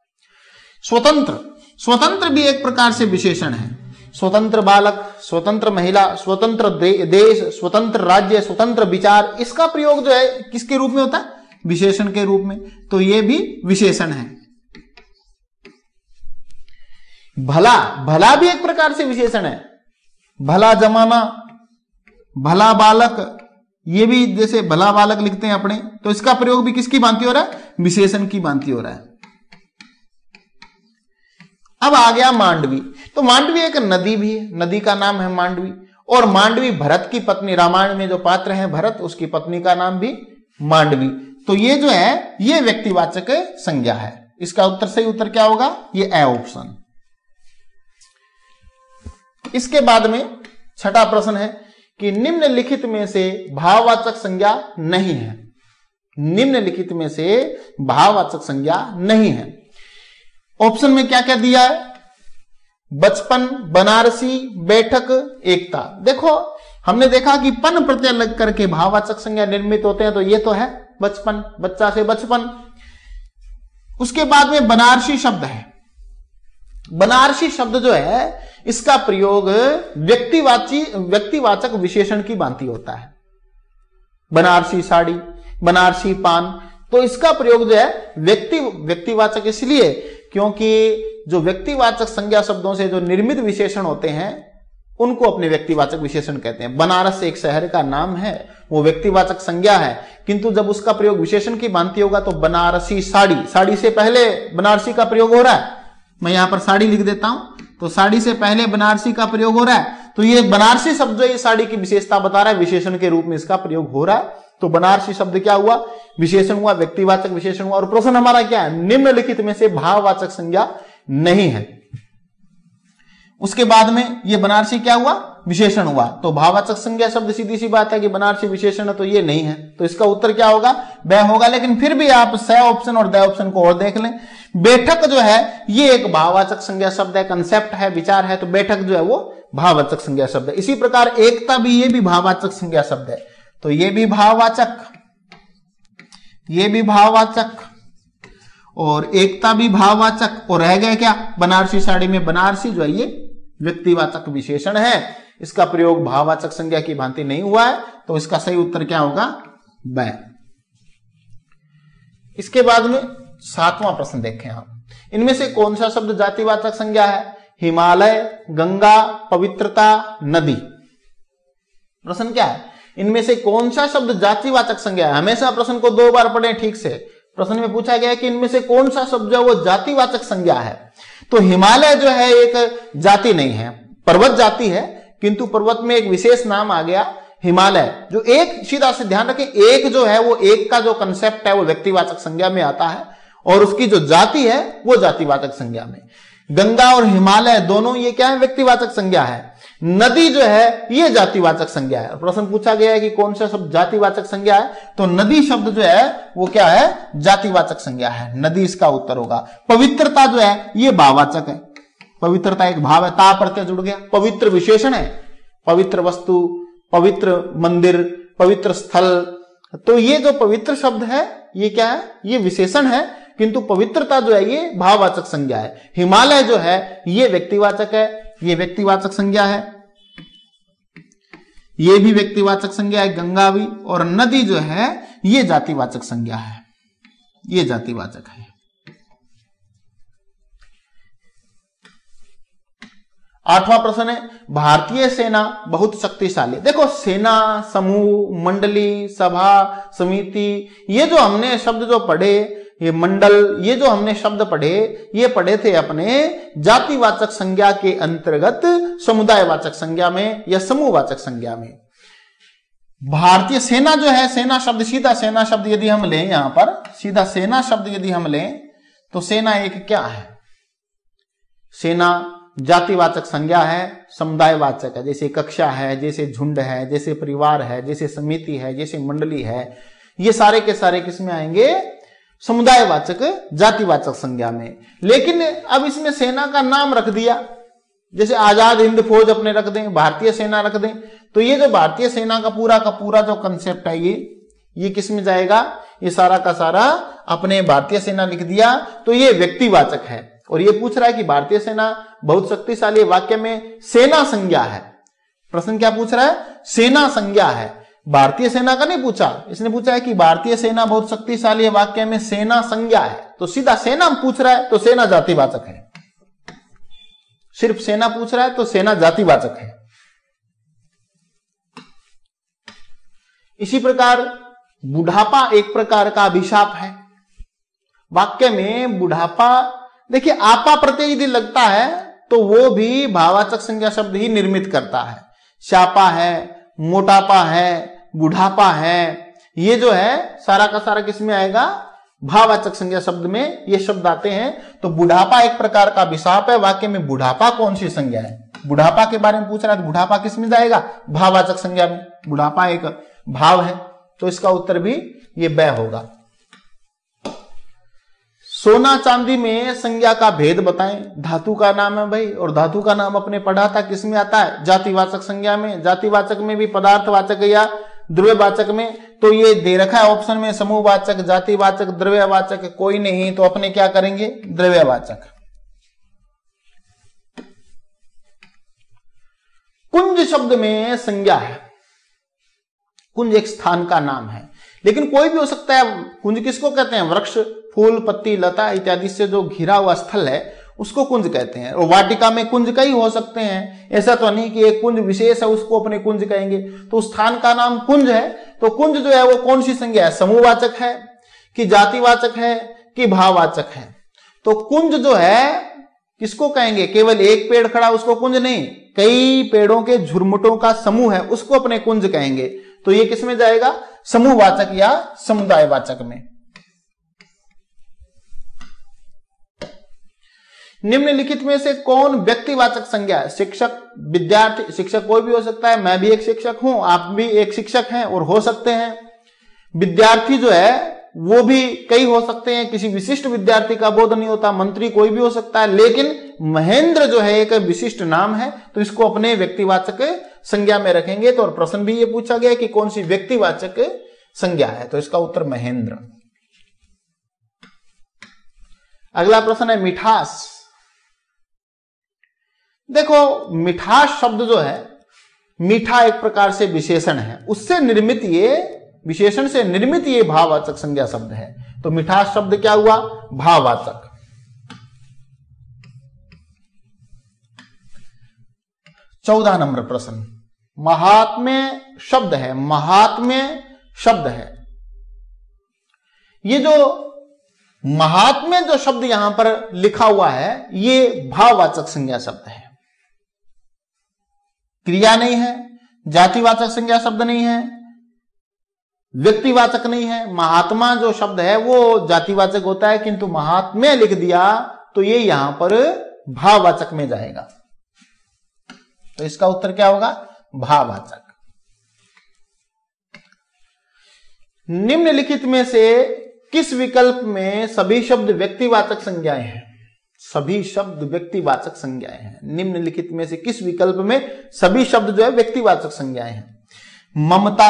[SPEAKER 1] स्वतंत्र, स्वतंत्र भी एक प्रकार से विशेषण है। स्वतंत्र बालक, स्वतंत्र महिला, स्वतंत्र देश, स्वतंत्र राज्य, स्वतंत्र विचार, इसका प्रयोग जो है किसके रूप में होता है? विशेषण के रूप में। तो ये भी विशेषण है। भला, भला भी एक प्रकार से विशेषण है। भला जमाना, भला बालक, ये भी जैसे भला बालक लिखते हैं अपने, तो इसका प्रयोग भी किसकी भांति हो रहा है? विशेषण की भांति हो रहा है। अब आ गया मांडवी। तो मांडवी एक नदी भी है, नदी का नाम है मांडवी। और मांडवी भरत की पत्नी, रामायण में जो पात्र है भरत, उसकी पत्नी का नाम भी मांडवी। तो ये जो है ये व्यक्तिवाचक संज्ञा है। इसका उत्तर, सही उत्तर क्या होगा? ये ए ऑप्शन। इसके बाद में छठा प्रश्न है कि निम्नलिखित में से भाववाचक संज्ञा नहीं है। निम्नलिखित में से भाववाचक संज्ञा नहीं है। ऑप्शन में क्या क्या दिया है? बचपन, बनारसी, बैठक, एकता। देखो हमने देखा कि पन प्रत्यय लग करके भाववाचक संज्ञा निर्मित होते हैं, तो ये तो है बचपन, बच्चा से बचपन। उसके बाद में बनारसी शब्द है। बनारसी शब्द जो है इसका प्रयोग व्यक्तिवाचक विशेषण की भांति होता है। बनारसी साड़ी, बनारसी पान, तो इसका प्रयोग जो है व्यक्तिवाचक इसलिए क्योंकि जो व्यक्तिवाचक संज्ञा शब्दों से जो निर्मित विशेषण होते हैं उनको अपने व्यक्तिवाचक विशेषण कहते हैं। बनारस एक शहर का नाम है, वो व्यक्तिवाचक संज्ञा है, किंतु जब उसका प्रयोग विशेषण की भांति होगा तो बनारसी साड़ी, साड़ी से पहले बनारसी का प्रयोग हो रहा है। मैं यहां पर साड़ी लिख देता हूं, तो साड़ी से पहले बनारसी का प्रयोग हो रहा है, तो ये बनारसी शब्द जो ये साड़ी की विशेषता बता रहा है, विशेषण के रूप में इसका प्रयोग हो रहा है। तो बनारसी शब्द क्या हुआ? विशेषण हुआ, व्यक्तिवाचक विशेषण हुआ। और प्रश्न हमारा क्या है? निम्नलिखित में से भाववाचक संज्ञा नहीं है। उसके बाद में ये बनारसी क्या हुआ? विशेषण हुआ। तो भाववाचक संज्ञा शब्द, सीधी सी बात है कि बनारसी विशेषण है, तो ये नहीं है। तो इसका उत्तर क्या होगा? ब होगा। लेकिन फिर भी आप स ऑप्शन और द ऑप्शन को और देख लें। बैठक जो है ये एक भाववाचक संज्ञा शब्द है, कंसेप्ट है, विचार है, तो बैठक जो है वो भाववाचक संज्ञा शब्द है। इसी प्रकार एकता भी, ये भी भाववाचक संज्ञा शब्द है, तो ये भी भाववाचक, ये भी भाववाचक और एकता भी भाववाचक। और रह गए क्या? बनारसी साड़ी में बनारसी जो है ये व्यक्तिवाचक विशेषण है, इसका प्रयोग भाववाचक संज्ञा की भांति नहीं हुआ है, तो इसका सही उत्तर क्या होगा? ब। इसके बाद में सातवां प्रश्न देखें हम। इनमें से कौन सा शब्द जातिवाचक संज्ञा है? हिमालय, गंगा, पवित्रता, नदी। प्रश्न क्या है? इनमें से कौन सा शब्द जातिवाचक संज्ञा है? हमेशा प्रश्न को 2 बार पढ़ें ठीक से। प्रश्न में पूछा गया है कि इनमें से कौन सा शब्द है वो जातिवाचक संज्ञा है। तो हिमालय जो है एक जाति नहीं है, पर्वत जाति है, किंतु पर्वत में एक विशेष नाम आ गया हिमालय, जो एक, सीधा से ध्यान रखें, एक जो है वो एक का जो कंसेप्ट है वो व्यक्तिवाचक संज्ञा में आता है और उसकी जो जाति है वो जातिवाचक संज्ञा में। गंगा और हिमालय दोनों ये क्या है? व्यक्तिवाचक संज्ञा है। नदी जो है ये जातिवाचक संज्ञा है। प्रश्न पूछा गया है कि कौन सा शब्द जातिवाचक संज्ञा है, तो नदी शब्द जो है वो क्या है? जातिवाचक संज्ञा है, नदी इसका उत्तर होगा। पवित्रता जो है ये भाववाचक है, पवित्रता एक भाव है, ता प्रत्यय जुड़ गया। पवित्र विशेषण है, पवित्र वस्तु, पवित्र मंदिर, पवित्र स्थल, तो ये जो पवित्र शब्द है ये क्या है? ये विशेषण है, किंतु पवित्रता जो है ये भाववाचक संज्ञा है। हिमालय जो है ये व्यक्तिवाचक है, ये व्यक्तिवाचक संज्ञा है, ये भी व्यक्तिवाचक संज्ञा है, गंगा भी। और नदी जो है ये जातिवाचक संज्ञा है, ये जातिवाचक है। आठवां प्रश्न है, भारतीय सेना बहुत शक्तिशाली। देखो सेना, समूह, मंडली, सभा, समिति, ये जो हमने शब्द जो पढ़े, ये मंडल, ये जो हमने शब्द पढ़े, ये पढ़े थे अपने जातिवाचक संज्ञा के अंतर्गत समुदायवाचक संज्ञा में या समूहवाचक संज्ञा में। भारतीय सेना जो है, सेना शब्द, सीधा सेना शब्द यदि हम लें, यहां पर सीधा सेना शब्द यदि हम लें तो सेना एक क्या है? सेना जातिवाचक संज्ञा है, समुदायवाचक है, जैसे कक्षा है, जैसे झुंड है, जैसे परिवार है, जैसे समिति है, जैसे मंडली है, ये सारे के सारे किसमें आएंगे? समुदायवाचक जातिवाचक संज्ञा में। लेकिन अब इसमें सेना का नाम रख दिया, जैसे आजाद हिंद फौज अपने रख दें, भारतीय सेना रख दें, तो ये जो भारतीय सेना का पूरा जो कंसेप्ट है ये किस में जाएगा? ये सारा का सारा अपने भारतीय सेना लिख दिया, तो ये व्यक्तिवाचक है। और ये पूछ रहा है कि भारतीय सेना बहुत शक्तिशाली, वाक्य में सेना संज्ञा है। प्रश्न क्या पूछ रहा है? सेना संज्ञा है, भारतीय सेना का नहीं पूछा, इसने पूछा है कि भारतीय सेना बहुत शक्तिशाली है, वाक्य में सेना संज्ञा है, तो सीधा सेना पूछ रहा है तो सेना जातिवाचक है। सिर्फ सेना पूछ रहा है तो सेना जातिवाचक है। इसी प्रकार बुढ़ापा एक प्रकार का अभिशाप है। वाक्य में बुढ़ापा, देखिए आपा प्रत्यय यदि लगता है तो वो भी भाववाचक संज्ञा शब्द ही निर्मित करता है। शापा है, मोटापा है, बुढ़ापा है, ये जो है सारा का सारा किसमें आएगा? भाववाचक संज्ञा शब्द में ये शब्द आते हैं। तो बुढ़ापा एक प्रकार का अभिशाप है। वाक्य में बुढ़ापा कौन सी संज्ञा है? बुढ़ापा के बारे में पूछ रहा है, बुढ़ापा किस में जाएगा? भाववाचक संज्ञा में। बुढ़ापा एक भाव है, तो इसका उत्तर भी ये ब होगा। सोना चांदी में संज्ञा का भेद बताएं। धातु का नाम है भाई, और धातु का नाम अपने पढ़ा था किस में आता है? जातिवाचक संज्ञा में। जातिवाचक में भी पदार्थवाचक या द्रव्यवाचक में। तो ये दे रखा है ऑप्शन में समूहवाचक, जातिवाचक, द्रव्यवाचक, कोई नहीं, तो अपने क्या करेंगे? द्रव्यवाचक। कुंज शब्द में संज्ञा है। कुंज एक स्थान का नाम है, लेकिन कोई भी हो सकता है। कुंज किसको कहते हैं? वृक्ष, फूल, पत्ती, लता इत्यादि से जो घिरा हुआ स्थल है उसको कुंज कहते हैं। और वाटिका में कुंज कई हो सकते हैं, ऐसा तो नहीं कि एक कुंज विशेष है उसको अपने कुंज कहेंगे। तो स्थान का नाम कुंज है। तो कुंज जो है वो कौन सी संज्ञा है? समूहवाचक है कि जातिवाचक है कि भाववाचक है? तो कुंज जो है किसको कहेंगे? केवल एक पेड़ खड़ा उसको कुंज नहीं, कई पेड़ों के झुरमुटों का समूह है उसको अपने कुंज कहेंगे। तो ये किसमें जाएगा? समूहवाचक या समुदायवाचक में। निम्नलिखित में से कौन व्यक्तिवाचक संज्ञा है? शिक्षक, विद्यार्थी। शिक्षक कोई भी हो सकता है, मैं भी एक शिक्षक हूं, आप भी एक शिक्षक हैं और हो सकते हैं। विद्यार्थी जो है वो भी कई हो सकते हैं, किसी विशिष्ट विद्यार्थी का बोध नहीं होता। मंत्री कोई भी हो सकता है, लेकिन महेंद्र जो है एक विशिष्ट नाम है, तो इसको अपने व्यक्तिवाचक संज्ञा में रखेंगे। तो और प्रश्न भी ये पूछा गया कि कौन सी व्यक्तिवाचक संज्ञा है, तो इसका उत्तर महेंद्र। अगला प्रश्न है मिठास। देखो मिठास शब्द जो है, मीठा एक प्रकार से विशेषण है, उससे निर्मित ये, विशेषण से निर्मित ये भाववाचक संज्ञा शब्द है। तो मिठास शब्द क्या हुआ? भाववाचक। 14 नंबर प्रश्न, महात्म्य शब्द है। महात्म्य शब्द है, ये जो महात्म्य जो शब्द यहां पर लिखा हुआ है ये भाववाचक संज्ञा शब्द है। क्रिया नहीं है, जातिवाचक संज्ञा शब्द नहीं है, व्यक्तिवाचक नहीं है। महात्मा जो शब्द है वो जातिवाचक होता है, किंतु महात्म्य लिख दिया तो ये यहां पर भाववाचक में जाएगा। तो इसका उत्तर क्या होगा? भाववाचक। निम्नलिखित में से किस विकल्प में सभी शब्द व्यक्तिवाचक संज्ञाएं हैं? सभी शब्द व्यक्तिवाचक संज्ञाएं हैं। निम्नलिखित में से किस विकल्प में सभी शब्द जो है व्यक्तिवाचक संज्ञाएं हैं? ममता,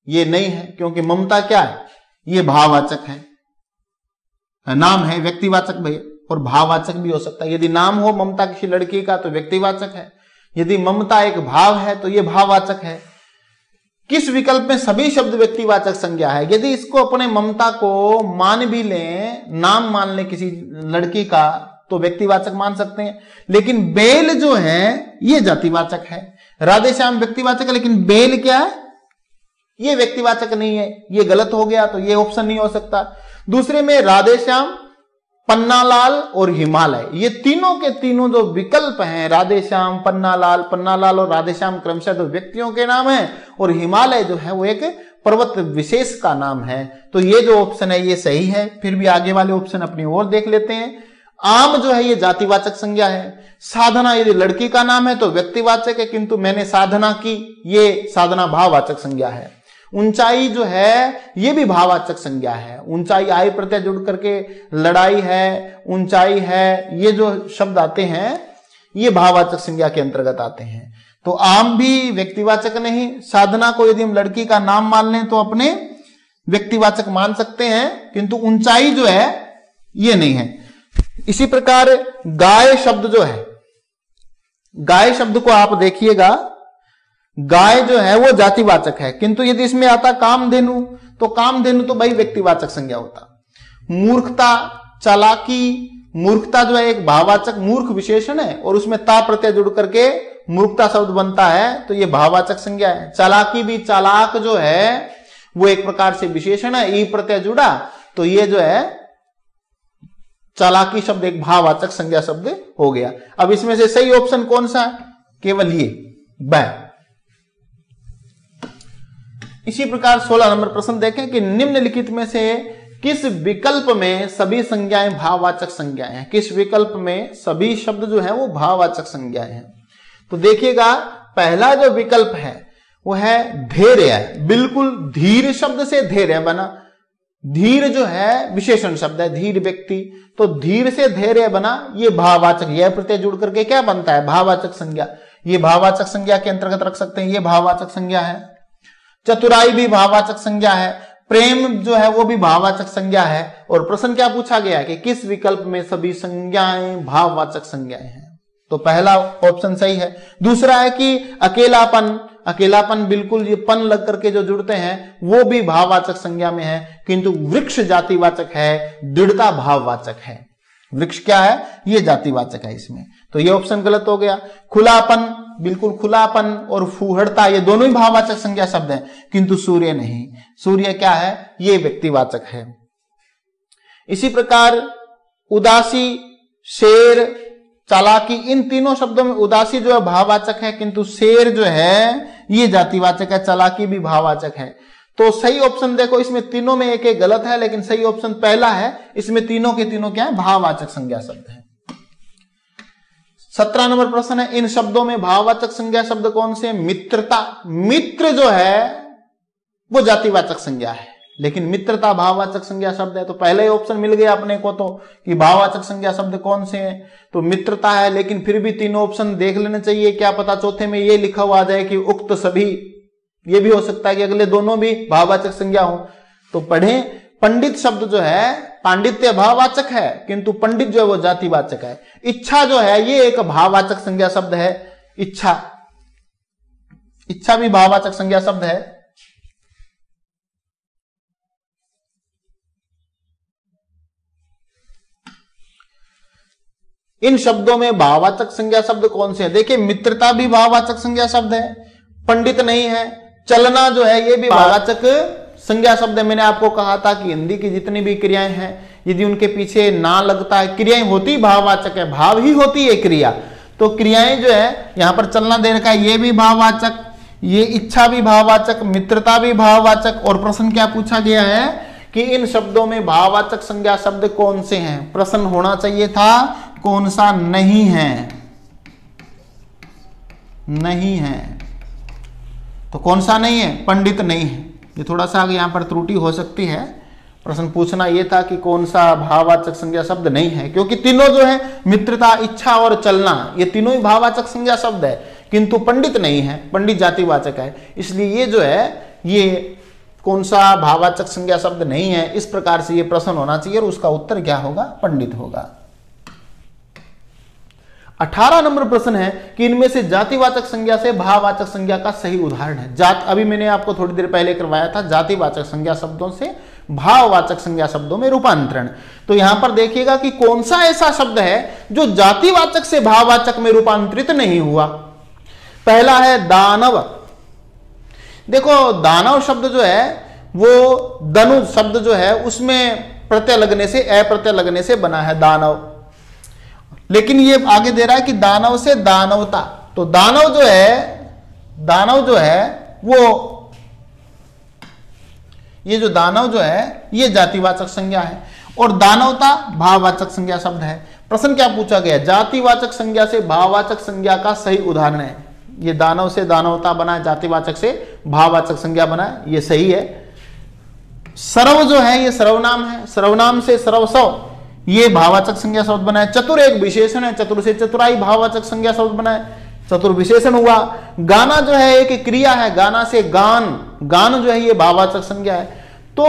[SPEAKER 1] ये नहीं है, क्योंकि ममता क्या है? ये भाववाचक है, नाम है, व्यक्तिवाचक भैया, और भाववाचक भी हो सकता है। यदि नाम हो ममता किसी लड़की का तो व्यक्तिवाचक है, यदि ममता एक भाव है तो ये भाववाचक है। किस विकल्प में सभी शब्द व्यक्तिवाचक संज्ञा है? यदि इसको अपने ममता को मान भी लें, नाम मान लें किसी लड़की का, तो व्यक्तिवाचक मान सकते हैं। लेकिन बेल जो है ये जातिवाचक है। राधेश्याम व्यक्तिवाचक है, लेकिन बेल क्या है? ये व्यक्तिवाचक नहीं है। ये गलत हो गया, तो ये ऑप्शन नहीं हो सकता। दूसरे में राधेश्याम, पन्नालाल और हिमालय, ये तीनों के तीनों जो विकल्प हैं, राधेश्याम, पन्नालाल और राधेश्याम क्रमशः दो व्यक्तियों के नाम हैं, और हिमालय जो है वो एक पर्वत विशेष का नाम है। तो ये जो ऑप्शन है ये सही है। फिर भी आगे वाले ऑप्शन अपनी ओर देख लेते हैं। आम जो है ये जातिवाचक संज्ञा है। साधना यदि लड़की का नाम है तो व्यक्तिवाचक है, किंतु मैंने साधना की, ये साधना भाववाचक संज्ञा है। ऊंचाई जो है ये भी भाववाचक संज्ञा है। ऊंचाई आई प्रत्यय जुड़ करके, लड़ाई है, ऊंचाई है, ये जो शब्द आते हैं ये भाववाचक संज्ञा के अंतर्गत आते हैं। तो आम भी व्यक्तिवाचक नहीं। साधना को यदि हम लड़की का नाम मान लें तो अपने व्यक्तिवाचक मान सकते हैं, किंतु ऊंचाई जो है ये नहीं है। इसी प्रकार गाय शब्द जो है, गाय शब्द को आप देखिएगा, गाय जो है वो जातिवाचक है, किंतु यदि इसमें आता कामधेनु तो कामधेनु तो भाई व्यक्तिवाचक संज्ञा होता। मूर्खता, चालाकी, मूर्खता जो है एक भाववाचक मूर्ख विशेषण है, और उसमें ता प्रत्यय जुड़ करके मूर्खता शब्द बनता है तो ये भाववाचक संज्ञा है। चालाकी भी, चालाक जो है वो एक प्रकार से विशेषण है, ई प्रत्यय जुड़ा तो ये जो है चालाकी शब्द एक भाववाचक संज्ञा शब्द हो गया। अब इसमें से सही ऑप्शन कौन सा है? केवल ये ब। इसी प्रकार 16 नंबर प्रश्न देखें कि निम्नलिखित में से किस विकल्प में सभी संज्ञाएं भाववाचक संज्ञाएं हैं? किस विकल्प में सभी शब्द जो है वो भाववाचक संज्ञाएं हैं? तो देखिएगा पहला जो विकल्प है वो है धैर्य। बिल्कुल धीर शब्द से धैर्य बना। धीर जो है विशेषण शब्द है, धीर व्यक्ति, तो धीर से धैर्य बना, ये भाववाचक, यह प्रत्यय जुड़ करके क्या बनता है? भाववाचक संज्ञा। ये भाववाचक संज्ञा के अंतर्गत रख सकते हैं, ये भाववाचक संज्ञा है। चतुराई भी भाववाचक संज्ञा है। प्रेम जो है वो भी भाववाचक संज्ञा है। और प्रश्न क्या पूछा गया कि किस विकल्प में सभी संज्ञाएं भाववाचक संज्ञाएं हैं? तो पहला ऑप्शन सही है। दूसरा है कि अकेलापन, अकेलापन बिल्कुल ये पन लग करके जो जुड़ते हैं वो भी भाववाचक संज्ञा में है, किंतु वृक्ष जातिवाचक है, दृढ़ता भाववाचक है। वृक्ष क्या है? ये जातिवाचक है इसमें, तो ये ऑप्शन गलत हो गया। खुलापन, बिल्कुल खुलापन और फूहड़ता ये दोनों ही भाववाचक संज्ञा शब्द हैं, किंतु सूर्य नहीं। सूर्य क्या है? ये व्यक्तिवाचक है। इसी प्रकार उदासी, शेर, चालाकी, इन तीनों शब्दों में उदासी जो है भाववाचक है, किंतु शेर जो है ये जातिवाचक है, चालाकी भी भाववाचक है। तो सही ऑप्शन देखो, इसमें तीनों में एक एक गलत है, लेकिन सही ऑप्शन पहला है। इसमें तीनों के तीनों क्या है? भाववाचक संज्ञा शब्द है। 17 नंबर प्रश्न है, इन शब्दों में भाववाचक संज्ञा शब्द कौन से? मित्रता, मित्र जो है वो जातिवाचक संज्ञा है, लेकिन मित्रता भाववाचक संज्ञा शब्द है। तो पहले ही ऑप्शन मिल गया अपने को तो कि भाववाचक संज्ञा शब्द कौन से हैं, तो मित्रता है। लेकिन फिर भी तीनों ऑप्शन देख लेने चाहिए, क्या पता चौथे में ये लिखा हुआ आ जाए कि उक्त सभी, ये भी हो सकता है कि अगले दोनों भी भाववाचक संज्ञा हो। तो पढ़ें, पंडित शब्द जो है पांडित्य भाववाचक है, किंतु पंडित जो है वो जातिवाचक है। इच्छा जो है ये एक भाववाचक संज्ञा शब्द है, इच्छा, इच्छा भी भाववाचक संज्ञा शब्द है। इन शब्दों में भाववाचक संज्ञा शब्द कौन से हैं? देखिए मित्रता भी भाववाचक संज्ञा शब्द है, पंडित नहीं है। चलना जो है ये भी भाववाचक संज्ञा शब्द है। मैंने आपको कहा था कि हिंदी की जितनी भी क्रियाएं हैं यदि उनके पीछे ना लगता है, क्रियाएं होती भाववाचक है, भाव ही होती है क्रिया। तो क्रियाएं जो है यहां पर चलना दे रखा है, ये भी भाववाचक, ये इच्छा भी भाववाचक, मित्रता भी भाववाचक। और प्रश्न क्या पूछा गया है कि इन शब्दों में भाववाचक संज्ञा शब्द कौन से हैं? प्रश्न होना चाहिए था कौन सा नहीं है, नहीं है। तो कौन सा नहीं है? पंडित नहीं है। ये थोड़ा सा आगे यहां पर त्रुटि हो सकती है। प्रश्न पूछना यह था कि कौन सा भाववाचक संज्ञा शब्द नहीं है, क्योंकि तीनों जो है मित्रता, इच्छा और चलना ये तीनों ही भाववाचक संज्ञा शब्द है, किंतु पंडित नहीं है, पंडित जातिवाचक है। इसलिए ये जो है ये कौन सा भाववाचक संज्ञा शब्द नहीं है, इस प्रकार से ये प्रश्न होना चाहिए और उसका उत्तर क्या होगा? पंडित होगा। 18 नंबर प्रश्न है कि इनमें से जातिवाचक संज्ञा से भाववाचक संज्ञा का सही उदाहरण है। जात, अभी मैंने आपको थोड़ी देर पहले करवाया था, जातिवाचक संज्ञा शब्दों से भाववाचक संज्ञा शब्दों में रूपांतरण। तो यहां पर देखिएगा कि कौन सा ऐसा शब्द है जो जातिवाचक से भाववाचक में रूपांतरित नहीं हुआ। पहला है दानव। देखो दानव शब्द जो है वो दनु शब्द जो है उसमें प्रत्यय लगने से, अप्रत्यय लगने से बना है दानव, लेकिन ये आगे दे रहा है कि दानव से दानवता। तो दानव जो है वो, ये जो दानव जो है ये जातिवाचक संज्ञा है और दानवता भाववाचक संज्ञा शब्द है। प्रश्न क्या पूछा गया? जातिवाचक संज्ञा से भाववाचक संज्ञा का सही उदाहरण है। ये दानव से दानवता बना है, जातिवाचक से भाववाचक संज्ञा बना है, ये सही है। सर्व जो है ये सर्वनाम है, सर्वनाम से सर्वस्व ये भाववाचक संज्ञा शब्द बना है। चतुर एक विशेषण है, चतुर से चतुराई भाववाचक संज्ञा शब्द बना है, चतुर विशेषण हुआ। गाना जो है एक क्रिया है, गाना से गान, गान जो है ये भाववाचक संज्ञा है। तो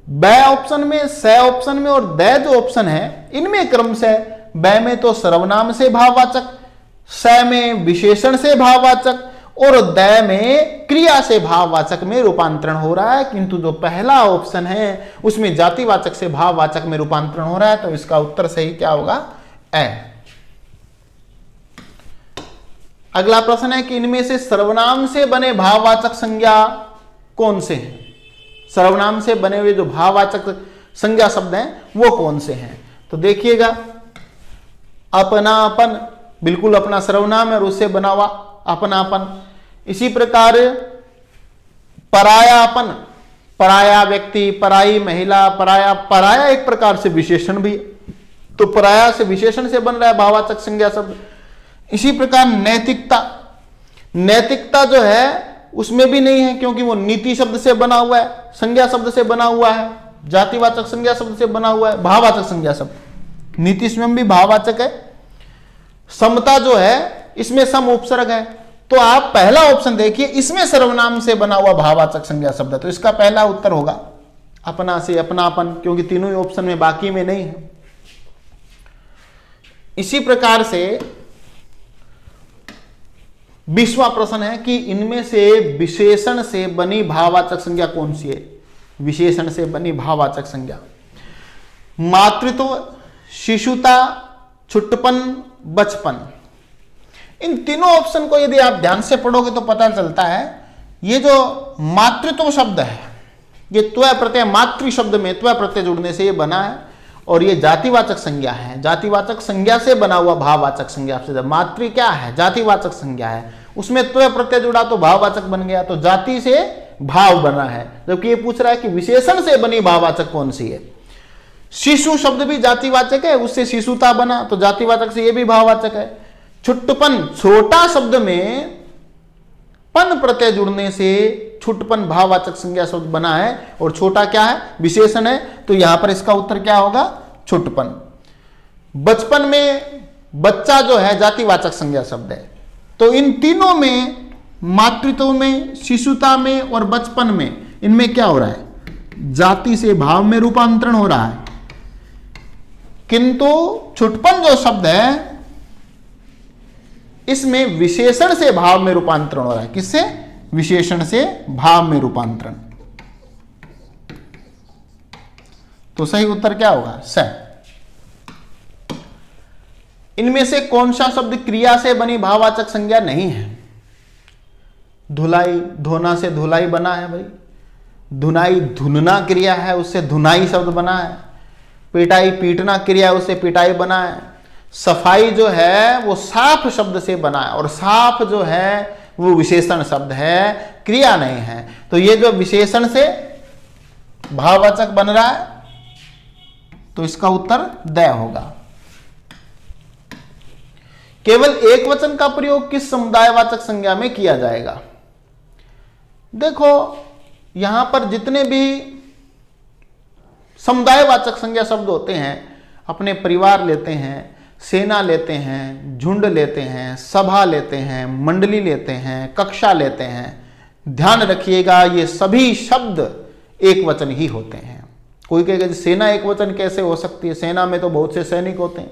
[SPEAKER 1] ब ऑप्शन में, स ऑप्शन में और द जो ऑप्शन है इनमें क्रम से ब में तो सर्वनाम से भाववाचक, स में विशेषण से भाववाचक और द में क्रिया से भाववाचक में रूपांतरण हो रहा है, किंतु जो पहला ऑप्शन है उसमें जातिवाचक से भाववाचक में रूपांतरण हो रहा है। तो इसका उत्तर सही क्या होगा? ए। अगला प्रश्न है कि इनमें से सर्वनाम से बने भाववाचक संज्ञा कौन से हैं? सर्वनाम से बने हुए जो भाववाचक संज्ञा शब्द हैं वो कौन से हैं? तो देखिएगा, अपनापन बिल्कुल अपना सर्वनाम है और उससे बना हुआ अपनापन। इसी प्रकार परायापन, पराया व्यक्ति, पराई महिला, पराया एक प्रकार से विशेषण भी, तो पराया से विशेषण से बन रहा है भाववाचक संज्ञा शब्द। इसी प्रकार नैतिकता, नैतिकता जो है उसमें भी नहीं है क्योंकि वो नीति शब्द से बना हुआ है, संज्ञा शब्द से बना हुआ है, जातिवाचक संज्ञा शब्द से बना हुआ है, भाववाचक संज्ञा शब्द। नीति स्वयं भी भाववाचक है। समता जो है इसमें सम उपसर्ग है, तो आप पहला ऑप्शन देखिए, इसमें सर्वनाम से बना हुआ भाववाचक संज्ञा शब्द है, तो इसका पहला उत्तर होगा अपना से अपनापन, क्योंकि तीनों ही ऑप्शन में बाकी में नहीं है। इसी प्रकार से 20वां प्रश्न है कि इनमें से विशेषण से बनी भाववाचक संज्ञा कौन सी है? विशेषण से बनी भाववाचक संज्ञा, मातृत्व, शिशुता, छुटपन, बचपन। इन तीनों ऑप्शन को यदि आप ध्यान से पढ़ोगे तो पता चलता है, ये जो मातृत्व शब्द है ये त्व प्रत्यय, मातृ शब्द में त्व प्रत्यय जुड़ने से ये बना है, और ये जातिवाचक संज्ञा है, जातिवाचक संज्ञा से बना हुआ भाववाचक संज्ञा से। मातृ क्या है? जातिवाचक संज्ञा है, उसमें त्व प्रत्यय जुड़ा तो भाववाचक बन गया, तो जाति से भाव बना है। जबकि ये पूछ रहा है कि विशेषण से बनी भाववाचक कौन सी है? शिशु शब्द भी जातिवाचक है, उससे शिशुता बना, तो जातिवाचक से ये भी भाववाचक है। छुटपन, छोटा शब्द में पन प्रत्यय जुड़ने से छुटपन भाववाचक संज्ञा शब्द बना है, और छोटा क्या है? विशेषण है, तो यहां पर इसका उत्तर क्या होगा? छुटपन। बचपन में बच्चा जो है जातिवाचक संज्ञा शब्द है, तो इन तीनों में, मातृत्व में, शिशुता में और बचपन में, इनमें क्या हो रहा है? जाति से भाव में रूपांतरण हो रहा है। किंतु छुटपन जो शब्द है इसमें विशेषण से भाव में रूपांतरण हो रहा है। किससे? विशेषण से भाव में रूपांतरण। तो सही उत्तर क्या होगा? स। इनमें से कौन सा शब्द क्रिया से बनी भाववाचक संज्ञा नहीं है? धुलाई, धोना से धुलाई बना है भाई। धुनाई धुनना क्रिया है, उससे धुनाई शब्द बना है। पिटाई पीटना क्रिया, उससे पिटाई बना है। सफाई जो है वो साफ शब्द से बना है, और साफ जो है वो विशेषण शब्द है, क्रिया नहीं है। तो ये जो विशेषण से भाववाचक बन रहा है, तो इसका उत्तर द होगा। केवल एक वचन का प्रयोग किस समुदायवाचक संज्ञा में किया जाएगा? देखो, यहां पर जितने भी समुदायवाचक संज्ञा शब्द होते हैं, अपने परिवार लेते हैं, सेना लेते हैं, झुंड लेते हैं, सभा लेते हैं, मंडली लेते हैं, कक्षा लेते हैं। ध्यान रखिएगा, ये सभी शब्द एक वचन ही होते हैं। कोई कहेगा सेना एक वचन कैसे हो सकती है? सेना में तो बहुत से सैनिक होते हैं।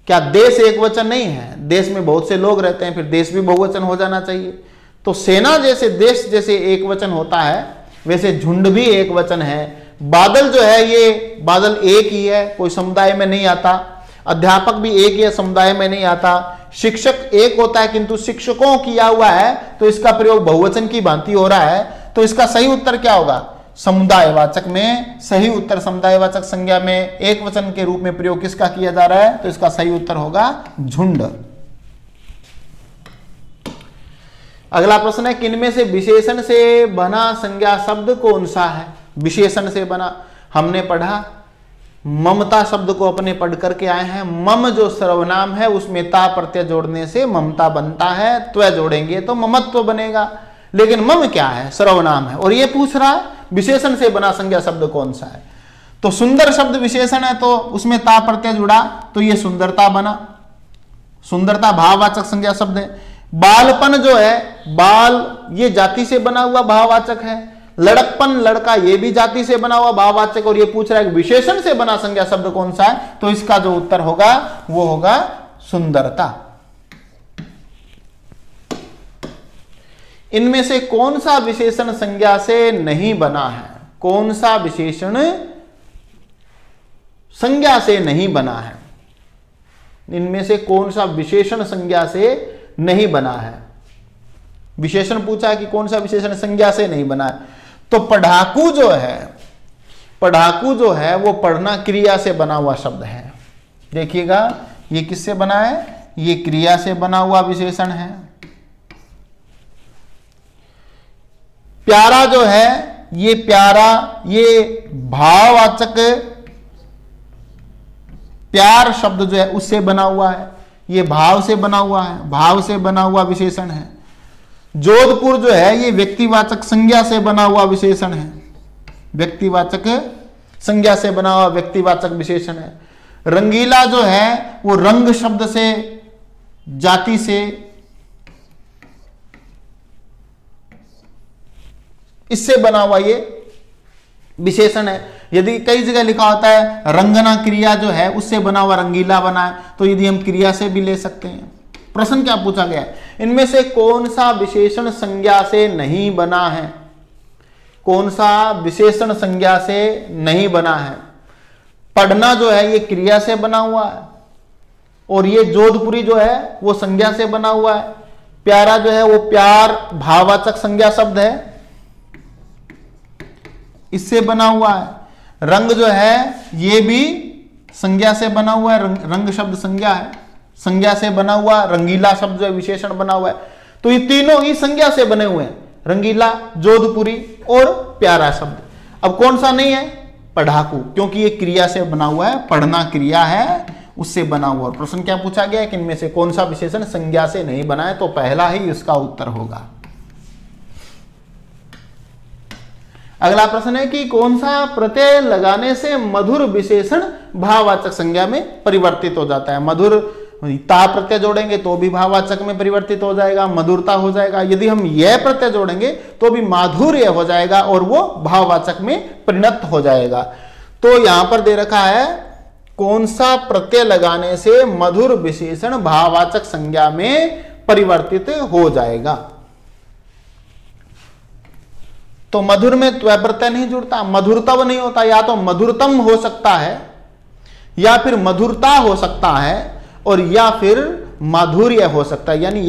[SPEAKER 1] क्या देश एक वचन नहीं है? देश में बहुत से लोग रहते हैं, फिर देश भी बहुवचन हो जाना चाहिए। तो सेना जैसे, देश जैसे एक वचन होता है, वैसे झुंड भी एक वचन है। बादल जो है ये बादल एक ही है, कोई समुदाय में नहीं आता। अध्यापक भी एक ही है, समुदाय में नहीं आता। शिक्षक एक होता है किंतु शिक्षकों किया हुआ है, तो इसका प्रयोग बहुवचन की भांति हो रहा है। तो इसका सही उत्तर क्या होगा? समुदायवाचक में सही उत्तर, समुदायवाचक संज्ञा में एक वचन के रूप में प्रयोग किसका किया जा रहा है? तो इसका सही उत्तर होगा झुंड। अगला प्रश्न है कि इनमें से विशेषण से बना संज्ञा शब्द कौन सा है? विशेषण से बना हमने पढ़ा, ममता शब्द को अपने पढ़ करके आए हैं। मम जो सर्वनाम है उसमें ता प्रत्यय जोड़ने से ममता बनता है, त्व जोड़ेंगे तो ममत्व बनेगा। लेकिन मम क्या है? सर्वनाम है। और ये पूछ रहा है विशेषण से बना संज्ञा शब्द कौन सा है? तो सुंदर शब्द विशेषण है, तो उसमें ता प्रत्यय जुड़ा, तो ये सुंदरता बना। सुंदरता भाववाचक संज्ञा शब्द है। बालपन जो है, बाल ये जाति से बना हुआ भाववाचक है। लड़कपन, लड़का, ये भी जाति से बना हुआ भाववाचक। और ये पूछ रहा है विशेषण से बना संज्ञा शब्द कौन सा है? तो इसका जो उत्तर होगा वो होगा सुंदरता। इनमें से कौन सा विशेषण संज्ञा से नहीं बना है? कौन सा विशेषण संज्ञा से नहीं बना है? इनमें से कौन सा विशेषण संज्ञा से नहीं बना है। विशेषण पूछा है कि कौन सा विशेषण संज्ञा से नहीं बना है, तो पढ़ाकू जो है वो पढ़ना क्रिया से बना हुआ शब्द है। देखिएगा ये किससे बना है, ये क्रिया से बना हुआ विशेषण है। प्यारा जो है ये प्यारा, ये भाववाचक प्यार शब्द जो है उससे बना हुआ है, ये भाव से बना हुआ है, भाव से बना हुआ विशेषण है। जोधपुर जो है ये व्यक्तिवाचक संज्ञा से बना हुआ विशेषण है, व्यक्तिवाचक संज्ञा से बना हुआ व्यक्तिवाचक विशेषण है। रंगीला जो है वो रंग शब्द से, जाति से, इससे बना हुआ ये विशेषण है। यदि कई जगह लिखा होता है रंगना क्रिया जो है उससे बना हुआ रंगीला बना है, तो यदि हम क्रिया से भी ले सकते हैं। प्रश्न क्या पूछा गया है, इनमें से कौन सा विशेषण संज्ञा से नहीं बना है, कौन सा विशेषण संज्ञा से नहीं बना है। पढ़ना जो है ये क्रिया से बना हुआ है, और ये जोधपुरी जो है वो संज्ञा से बना हुआ है। प्यारा जो है वो प्यार भाववाचक संज्ञा शब्द है, इससे बना हुआ है। रंग जो है ये भी संज्ञा से बना हुआ है, रंग शब्द संज्ञा है, संज्ञा से बना हुआ। रंगीला शब्द जो है विशेषण बना हुआ है। तो ये तीनों ही संज्ञा से बने हुए हैं, रंगीला, जोधपुरी और प्यारा शब्द। अब कौन सा नहीं है, पढ़ाकू, क्योंकि ये क्रिया से बना हुआ है, पढ़ना क्रिया है उससे बना हुआ। और प्रश्न क्या पूछा गया है कि इनमें से कौन सा विशेषण संज्ञा से नहीं बना है, तो पहला ही इसका उत्तर होगा। अगला प्रश्न है कि कौन सा प्रत्यय लगाने से मधुर विशेषण भाववाचक संज्ञा में परिवर्तित हो जाता है। मधुर ता प्रत्यय जोड़ेंगे तो भी भाववाचक में परिवर्तित हो जाएगा, मधुरता हो जाएगा। यदि हम यह प्रत्यय जोड़ेंगे तो भी माधुर्य हो जाएगा और वो भाववाचक में परिणत हो जाएगा। तो यहां पर दे रखा है कौन सा प्रत्यय लगाने से मधुर विशेषण भाववाचक संज्ञा में परिवर्तित हो जाएगा। तो मधुर में त्व प्रत्यय नहीं जुड़ता, मधुरतव नहीं होता, या तो मधुरतम हो सकता है, या फिर मधुरता हो सकता है, और या फिर माधुर्य हो सकता है। यानी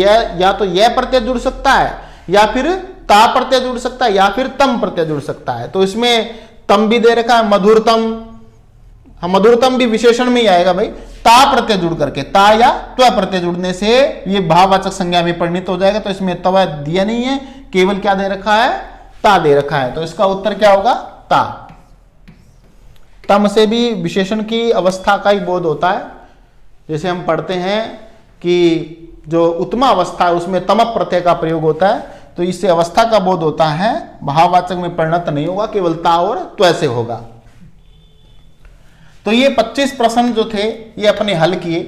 [SPEAKER 1] या तो यह प्रत्यय जुड़ सकता है, या फिर ता प्रत्यय जुड़ सकता है, या फिर तम प्रत्यय जुड़ सकता है। तो इसमें तम भी दे रखा है, मधुरतम, हम मधुरतम भी विशेषण में ही आएगा भाई, ता प्रत्यय जुड़ करके, ता या त्व प्रत्यय जुड़ने से ये भाववाचक संज्ञा में परिणत हो जाएगा। तो इसमें तव दिया नहीं है, केवल क्या दे रखा है, ता दे रखा है। तो इसका उत्तर क्या होगा, ता। तम से भी विशेषण की अवस्था का ही बोध होता है। जैसे हम पढ़ते हैं कि जो उत्तम अवस्था है उसमें तम प्रत्यय का प्रयोग होता है, तो इससे अवस्था का बोध होता है, भाववाचक में परिणत नहीं होगा, केवल ता और त्व से होगा। तो ये 25 प्रश्न जो थे ये अपने हल किए।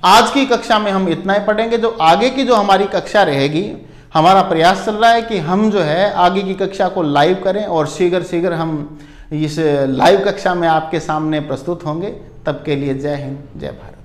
[SPEAKER 1] आज की कक्षा में हम इतना ही पढ़ेंगे। जो आगे की जो हमारी कक्षा रहेगी, हमारा प्रयास चल रहा है कि हम जो है आगे की कक्षा को लाइव करें, और शीघ्र हम इस लाइव कक्षा में आपके सामने प्रस्तुत होंगे। तब के लिए जय हिंद, जय भारत।